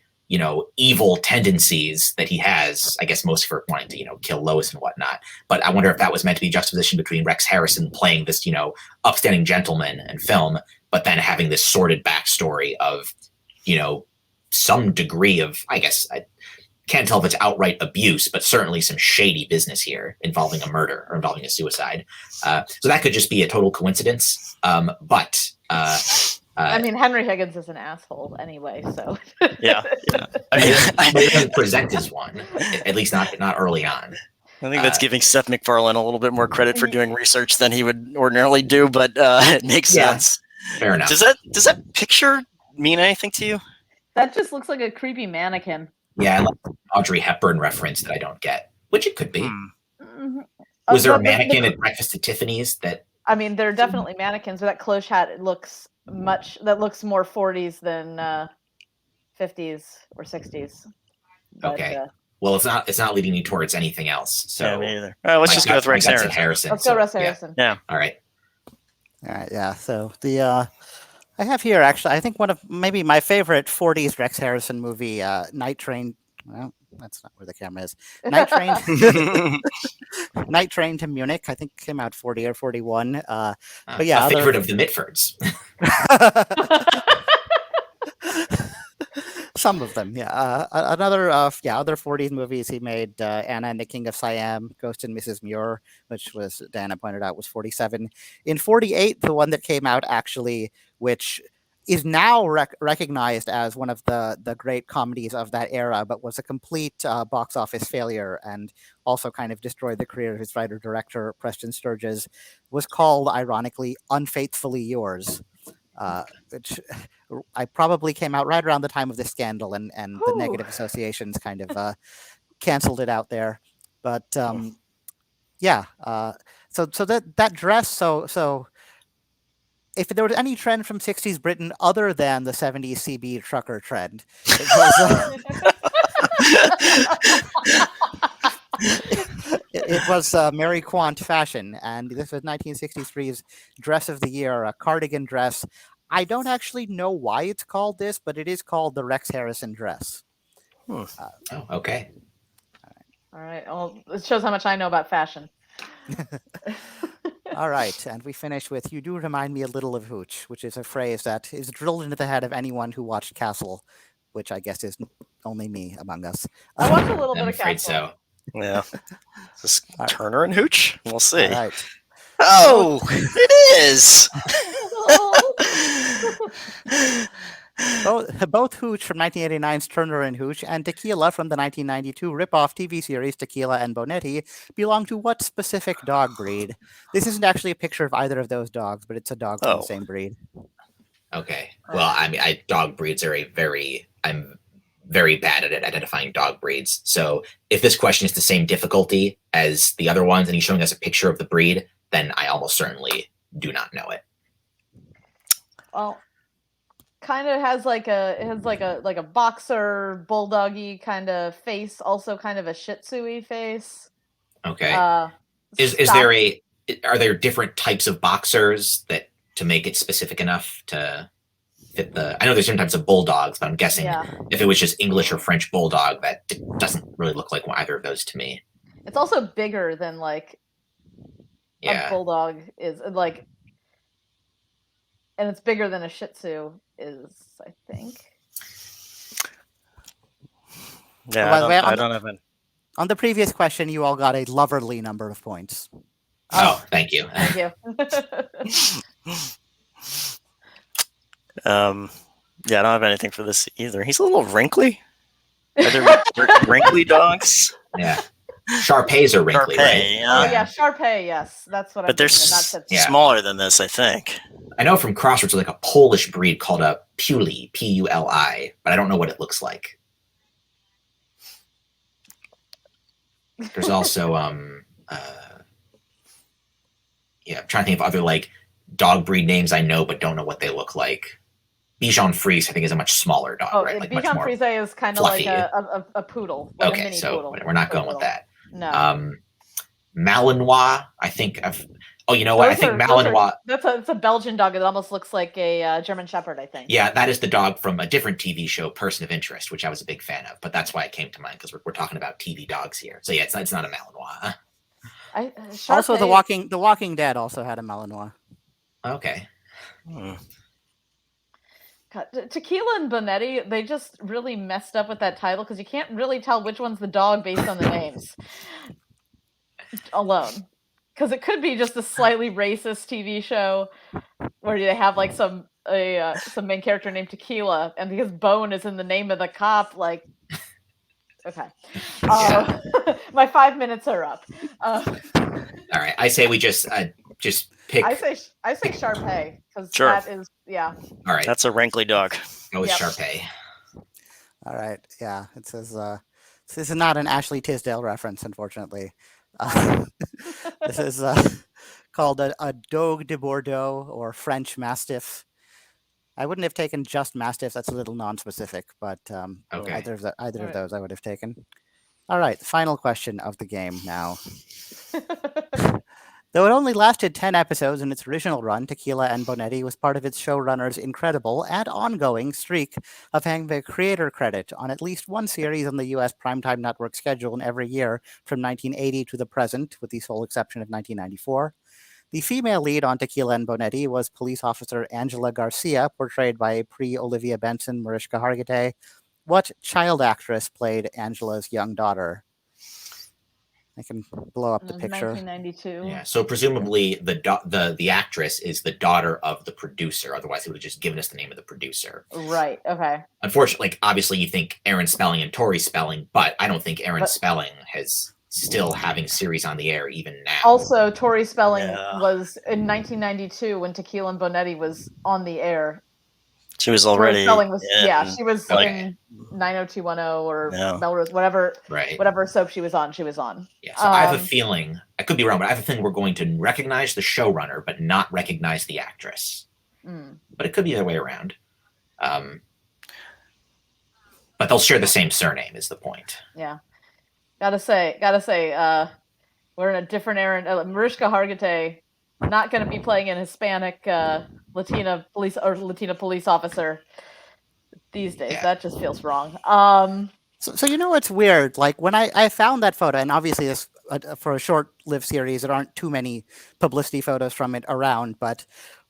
evil tendencies that he has, I guess most for wanting to, kill Lois and whatnot. But I wonder if that was meant to be juxtaposition between Rex Harrison playing this, upstanding gentleman in film, but then having this sordid backstory of, some degree of, I guess, I can't tell if it's outright abuse, but certainly some shady business here involving a murder or involving a suicide. So that could just be a total coincidence. But I mean, Henry Higgins is an asshole anyway, so yeah. I mean, he doesn't present as one, at least not early on. I think that's giving Seth MacFarlane a little bit more credit for doing research than he would ordinarily do, but it makes sense. Fair enough. Does that picture mean anything to you? That just looks like a creepy mannequin. Yeah, I like the Audrey Hepburn reference that I don't get, which it could be. Mm-hmm. Was there a mannequin at Breakfast at Tiffany's that? I mean, there are definitely mannequins, but that cloche hat looks more 40s than 50s or 60s. But, okay. Well, it's not leading me towards anything else. So yeah, me either. Let's just go with Rex Harrison. Let's go Rex Harrison. Yeah. All right. Yeah. So I have here actually, I think one of maybe my favorite 40s Rex Harrison movie, Night Train. Well, that's not where the camera is. Night Train. Night Train to Munich. I think came out 40 or 41. But yeah, a favorite of the Mitfords. Some of them, yeah. Other 40s movies he made: Anna and the King of Siam, Ghost and Mrs. Muir, which was Dana pointed out was 47. In 48, the one that came out actually, which is now recognized as one of the great comedies of that era, but was a complete box office failure and also kind of destroyed the career of his writer-director, Preston Sturges, was called, ironically, Unfaithfully Yours, which I probably came out right around the time of this scandal, and the negative associations kind of canceled it out there. But yeah, so that dress, so if there was any trend from 60s Britain other than the 70s CB trucker trend, it was Mary Quant fashion, and this was 1963's dress of the year, a cardigan dress. I don't actually know why it's called this, but it is called the Rex Harrison dress. Okay. All right. Well, it shows how much I know about fashion. All right, and we finish with "You do remind me a little of Hooch," which is a phrase that is drilled into the head of anyone who watched Castle, which I guess is only me among us. I watched a little bit I'm of afraid Castle. so. Yeah. Is this Turner and Hooch? We'll see. All right. Oh, it is. Both Hooch from 1989's Turner and Hooch and Tequila from the 1992 rip-off TV series Tequila and Bonetti belong to what specific dog breed? This isn't actually a picture of either of those dogs, but it's a dog from the same breed. Okay. Well, I mean, dog breeds are I'm very bad at identifying dog breeds. So if this question is the same difficulty as the other ones and he's showing us a picture of the breed, then I almost certainly do not know it. Well, kind of has like a boxer bulldoggy kind of face, also kind of a Shih Tzu-y face. Okay. Are there different types of boxers that to make it specific enough to fit I know there's different types of bulldogs, but I'm guessing if it was just English or French bulldog, that doesn't really look like either of those to me. It's also bigger than like a bulldog is, like, and it's bigger than a Shih Tzu is, I think. Yeah, I don't have it. On the previous question, you all got a loverly number of points. Oh, thank you. Thank you. Yeah, I don't have anything for this either. He's a little wrinkly. Are there wrinkly dogs? Yeah. Shar-Peis are wrinkly, Shar-Pei, right? yeah. Oh yeah, Shar-Pei. Yes, that's what I'm But they're thinking. That's it. Yeah. smaller than this, I think. I know from Crossroads, like a Polish breed called a Puli, P-U-L-I, but I don't know what it looks like. There's also, yeah, I'm trying to think of other like dog breed names I know, but don't know what they look like. Bichon Frise, I think, is a much smaller dog, Oh, right? Like Bichon much more Frise is kind of like a poodle, like a okay, mini so poodle. we're not going with that. No. Malinois, I think. Oh, you know what? I think Malinois. It's a Belgian dog. It almost looks like a German Shepherd, I think. Yeah, that is the dog from a different TV show, Person of Interest, which I was a big fan of. But that's why it came to mind because we're talking about TV dogs here. So yeah, it's not a Malinois. Also, The Walking Dead also had a Malinois. Okay. God, Tequila and Bonetti, they just really messed up with that title because you can't really tell which one's the dog based on the names alone. Because it could be just a slightly racist TV show where they have like some main character named Tequila, and because Bone is in the name of the cop, like, okay. My 5 minutes are up. All right, I say we just pick. I say Shar-Pei because Sure. that is All right, That's a wrinkly dog. go with Shar-Pei. All right, yeah, it says this is not an Ashley Tisdale reference, unfortunately. This is called a Dogue de Bordeaux or French Mastiff. I wouldn't have taken just Mastiff. That's a little non-specific, but Okay. either of those I would have taken. All right, final question of the game now. Though it only lasted 10 episodes in its original run, Tequila and Bonetti was part of its showrunner's incredible and ongoing streak of having a creator credit on at least one series on the U.S. primetime network schedule in every year from 1980 to the present, with the sole exception of 1994. The female lead on Tequila and Bonetti was police officer Angela Garcia, portrayed by pre-Olivia Benson Mariska Hargitay. What child actress played Angela's young daughter? I can blow up the picture. 1992. Yeah, so presumably the actress is the daughter of the producer. Otherwise, he would have just given us the name of the producer. Right. Okay. Unfortunately, like, obviously, you think Aaron Spelling and Tori Spelling, but I don't think Aaron Spelling has still having series on the air even now. Also, Tori Spelling was in 1992 when Tequila and Bonetti was on the air. She was already. Tori Spelling was she was in 90210 or Melrose, whatever soap she was on. She was on. Yeah, so I have a feeling, I could be wrong, but I have a feeling we're going to recognize the showrunner, but not recognize the actress. But it could be the other way around. But they'll share the same surname is the point. Yeah. Gotta say, we're in a different era. Mariska Hargitay not going to be playing an Hispanic Latina police officer these days. Yeah. That just feels wrong. So you know what's weird? Like when I found that photo, and obviously this for a short-lived series, there aren't too many publicity photos from it around, but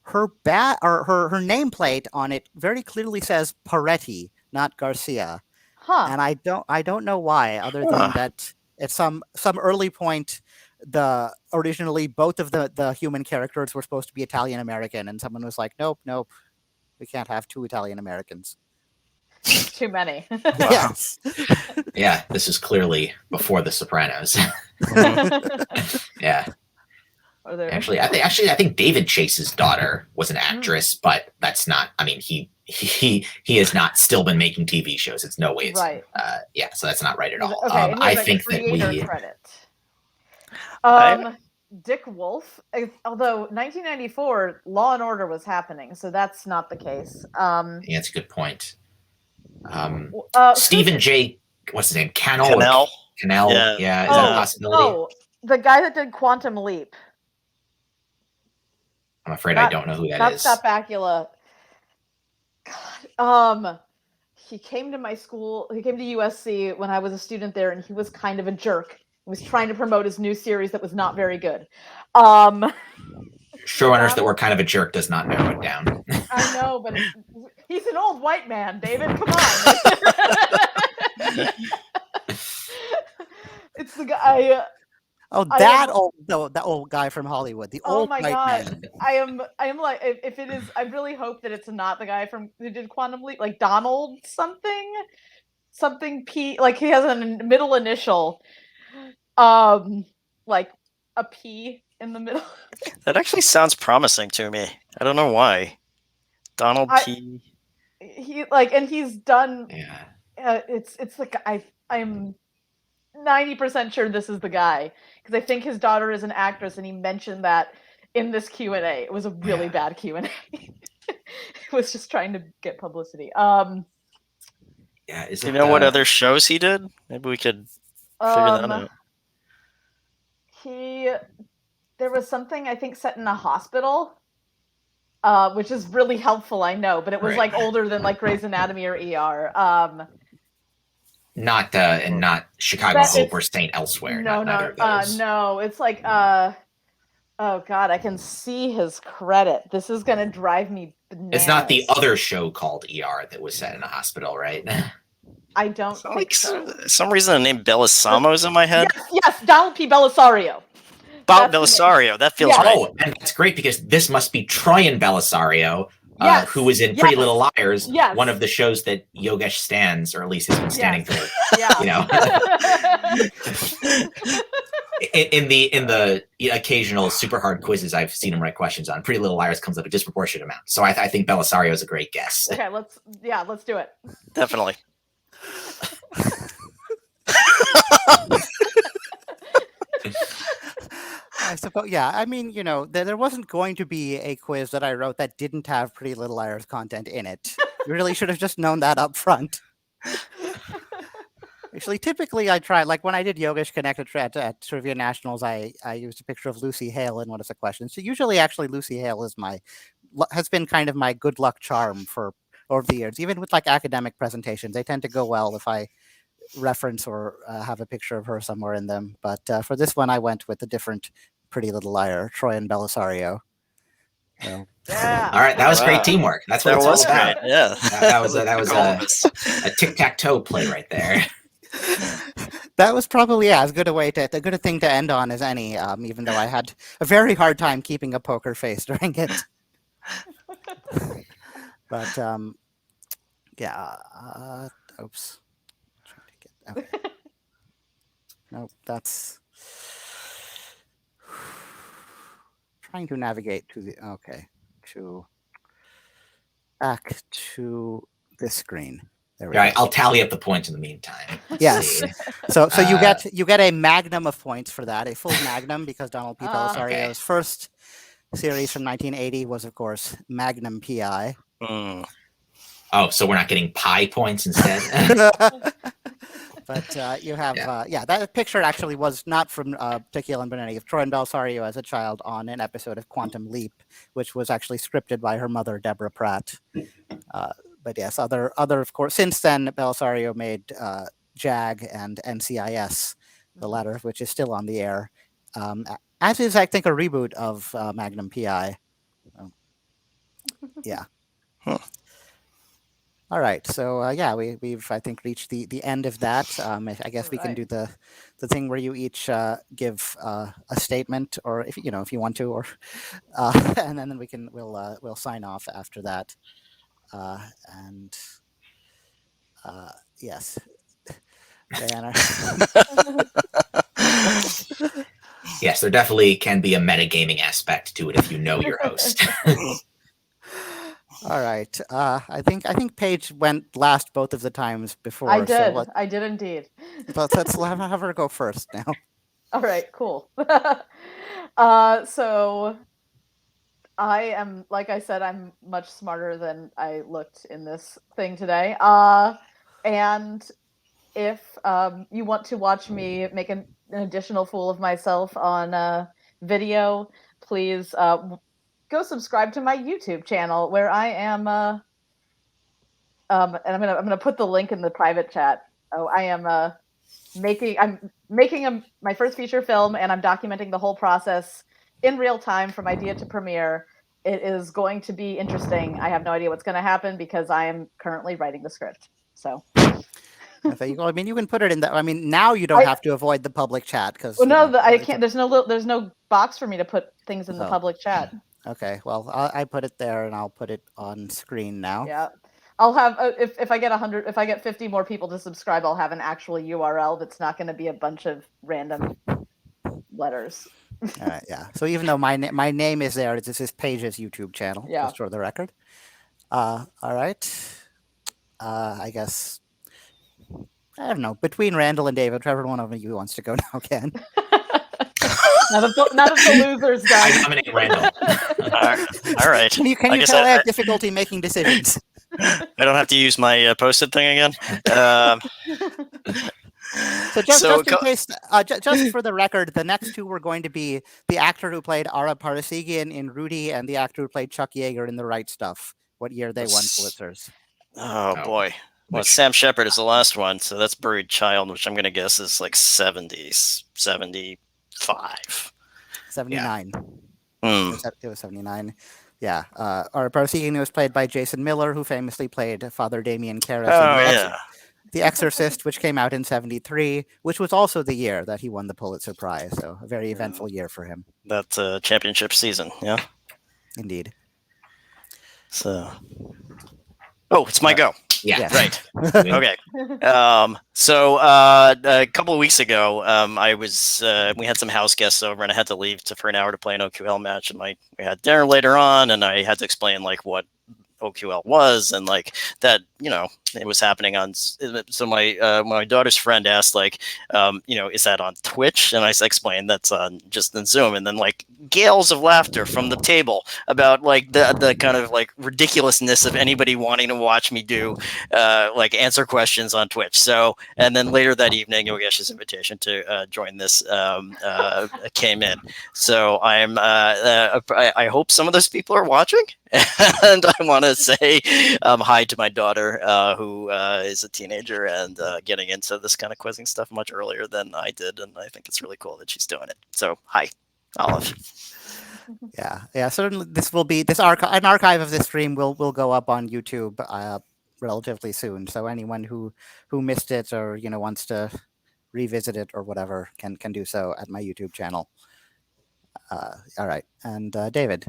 her her nameplate on it very clearly says Paretti, not Garcia. And I don't know why, other than that at some early point, originally both of the human characters were supposed to be Italian American, and someone was like, nope, we can't have two Italian Americans. Too many. Yes. Yeah, this is clearly before The Sopranos. Yeah. Actually, I think David Chase's daughter was an actress, but that's not. I mean, he has not still been making TV shows. It's no way. It's, right. Yeah, so that's not right at all. Okay, I think that we. Credit. Dick Wolf. Although 1994, Law and Order was happening, so that's not the case. Yeah, that's a good point. Stephen J. What's his name? Cannell. Yeah. Is that a possibility? Oh, the guy that did Quantum Leap. I'm afraid I don't know who that is. That's Scott Bakula. God. He came to my school. He came to USC when I was a student there, and he was kind of a jerk. He was trying to promote his new series that was not very good. Showrunners that were kind of a jerk does not narrow it down. I know, but he's an old white man, David. Come on. It's the guy. The old guy from Hollywood. The old white man. I am like, if it is, I really hope that it's not the guy who did Quantum Leap, like Donald something. something P, like he has a middle initial, like a P in the middle. That actually sounds promising to me. I don't know why. Donald P. And he's done. Yeah. It's like I'm 90% sure this is the guy, because I think his daughter is an actress, and he mentioned that in this Q&A. It was a really bad Q&A. It was just trying to get publicity. Yeah. Do you know what other shows he did? Maybe we could figure that out. There was something, I think, set in a hospital, which is really helpful, I know, but it was like older than like Grey's Anatomy or ER. Not Chicago Hope or Saint Elsewhere. No, it's like oh god, I can see his credit. This is gonna drive me bananas. It's not the other show called ER that was set in a hospital, right? I don't think so. Some reason the name Belisamo's in my head. Yes, Donald P. Belisario. Belisario, that feels right. Oh, and that's great, because this must be Troyan Belisario, who was in Pretty Little Liars, one of the shows that Yogesh stands, or at least has been standing for. Yeah. You know, in the occasional super hard quizzes I've seen him write questions on, Pretty Little Liars comes up a disproportionate amount. So I think Belisario is a great guess. Okay, let's do it. Definitely. I suppose, yeah. I mean, there wasn't going to be a quiz that I wrote that didn't have Pretty Little Liars content in it. You really should have just known that up front. Actually, typically I try, like when I did Yogesh Connect at Trivia Nationals, I used a picture of Lucy Hale in one of the questions. So usually, actually, Lucy Hale has been kind of my good luck charm over the years. Even with like academic presentations, they tend to go well if I reference or have a picture of her somewhere in them. But for this one, I went with a different Pretty Little Liar, Troyan Belisario. So. Yeah. All right, that was great teamwork. That's what it's all about. Great. Yeah, that was a tic-tac-toe play right there. That was probably as good a good thing to end on as any. Even though I had a very hard time keeping a poker face during it. But yeah. Oops. Okay. Nope. That's trying to navigate back to this screen. There we go. I'll tally up the points in the meantime. Yes. So you get a magnum of points for that, a full magnum, because Donald P. Belisario's first series from 1980 was, of course, Magnum PI. Oh, so we're not getting pi points instead? But you have, that picture actually was not from Tequila and Benetti, of Troyan Belisario as a child on an episode of Quantum Leap, which was actually scripted by her mother, Deborah Pratt. But yes, other of course, since then, Belisario made JAG and NCIS, the latter of which is still on the air, as is, I think, a reboot of Magnum PI. Yeah. Huh. All right, so we've I think reached the end of that. I guess we can do the thing where you each give a statement, or if you want to, or and then we'll sign off after that. And yes, Diana. Yes, there definitely can be a metagaming aspect to it if you know your host. All right. I think Paige went last both of the times before. I did. So I did indeed. Let's have her go first now. All right. Cool. So I am, like I said, I'm much smarter than I looked in this thing today. And if you want to watch me make an additional fool of myself on video, please go subscribe to my YouTube channel, where I am, and I'm gonna put the link in the private chat. Oh, I am making my first feature film, and I'm documenting the whole process in real time from idea to premiere. It is going to be interesting. I have no idea what's going to happen because I am currently writing the script. So. Okay, I mean, you can put it in that. I mean, now you don't have to avoid the public chat because. Well, no, I can't. There's no box for me to put things in the public chat. Okay, well, I put it there, and I'll put it on screen now. Yeah. I'll have if I get 100, if I get 50 more people to subscribe, I'll have an actual URL that's not going to be a bunch of random letters. All right, yeah. So even though my name is there, this is Paige's YouTube channel, Yeah. just for the record. All right. I guess I don't know. Between Randall and David, whichever one of you wants to go now can. None of the losers I done. nominate Randall. All right. Can you guess tell I have difficulty making decisions? I don't have to use my posted thing again. So just in case, just for the record, the next two were going to be the actor who played Ara Parasigian in Rudy and the actor who played Chuck Yeager in The Right Stuff. What year they won Pulitzers? Oh boy. Well, Sam Shepard is the last one, so that's Buried Child, which I'm going to guess is like 70s, 75. 79. Hmm. It was 79. Yeah. Ara Parasigian was played by Jason Miller, who famously played Father Damien Karras in The Exorcist, which came out in 73, which was also the year that he won the Pulitzer Prize. So a very eventful year for him. That championship season, yeah? Indeed. So, it's my go. Yeah. Yes. Right. Okay. So a couple of weeks ago, we had some house guests over, and I had to leave for an hour to play an OQL match. And we had dinner later on, and I had to explain like what OQL was, and like that, it was happening on. So my daughter's friend asked, like, is that on Twitch? And I explained that's on just in Zoom, and then like gales of laughter from the table about like the kind of like ridiculousness of anybody wanting to watch me do like answer questions on Twitch. So, and then later that evening, Yogesh's invitation to join this came in. So I hope some of those people are watching, and I want to say hi to my daughter, who is a teenager and getting into this kind of quizzing stuff much earlier than I did, and I think it's really cool that she's doing it. So, hi, Olive. Yeah. Certainly, an archive of this stream will go up on YouTube relatively soon. So anyone who missed it or wants to revisit it or whatever can do so at my YouTube channel. All right, and David.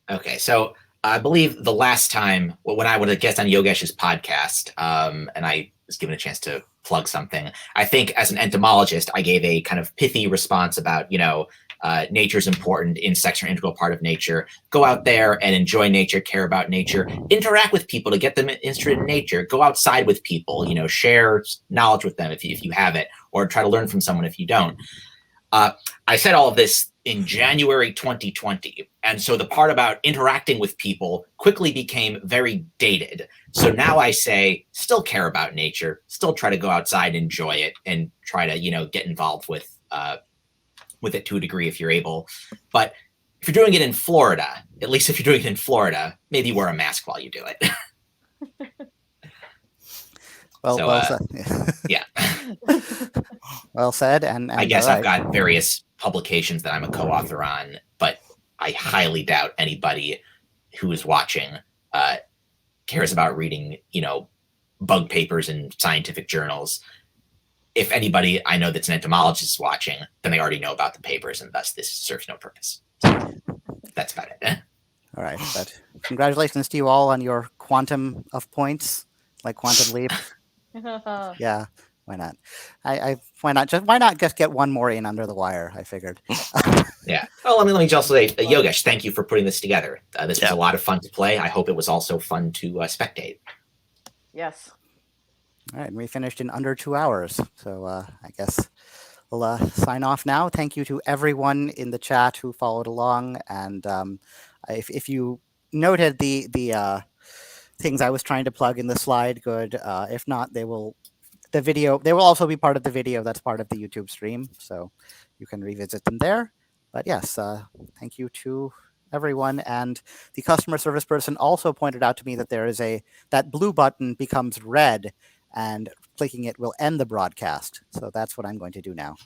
Okay, so I believe the last time when I would have guessed on Yogesh's podcast, and I was given a chance to plug something, I think as an entomologist, I gave a kind of pithy response about, nature's important, insects are an integral part of nature. Go out there and enjoy nature, care about nature, interact with people to get them interested in nature, go outside with people, share knowledge with them if you have it, or try to learn from someone if you don't. I said all of this in January 2020. And so the part about interacting with people quickly became very dated. So now I say, still care about nature, still try to go outside, enjoy it, and try to, get involved with it to a degree if you're able. But if you're doing it in Florida, at least if you're doing it in Florida, maybe wear a mask while you do it. Well said. Yeah. Well said. And I guess I've got various publications that I'm a co-author on, but I highly doubt anybody who is watching cares about reading, bug papers in scientific journals. If anybody I know that's an entomologist is watching, then they already know about the papers, and thus this serves no purpose. So that's about it. All right. But congratulations to you all on your quantum of points, like quantum leap. Yeah. Why not? Why not just get one more in under the wire? I figured. Yeah. Well, let me just say, Yogesh, thank you for putting this together. This was a lot of fun to play. I hope it was also fun to spectate. Yes. All right, and we finished in under 2 hours. So I guess we'll sign off now. Thank you to everyone in the chat who followed along. And if you noted the things I was trying to plug in the slide, good. If not, they will also be part of the video that's part of the YouTube stream. So you can revisit them there. But yes, thank you to everyone. And the customer service person also pointed out to me that there is that blue button becomes red, and clicking it will end the broadcast. So that's what I'm going to do now.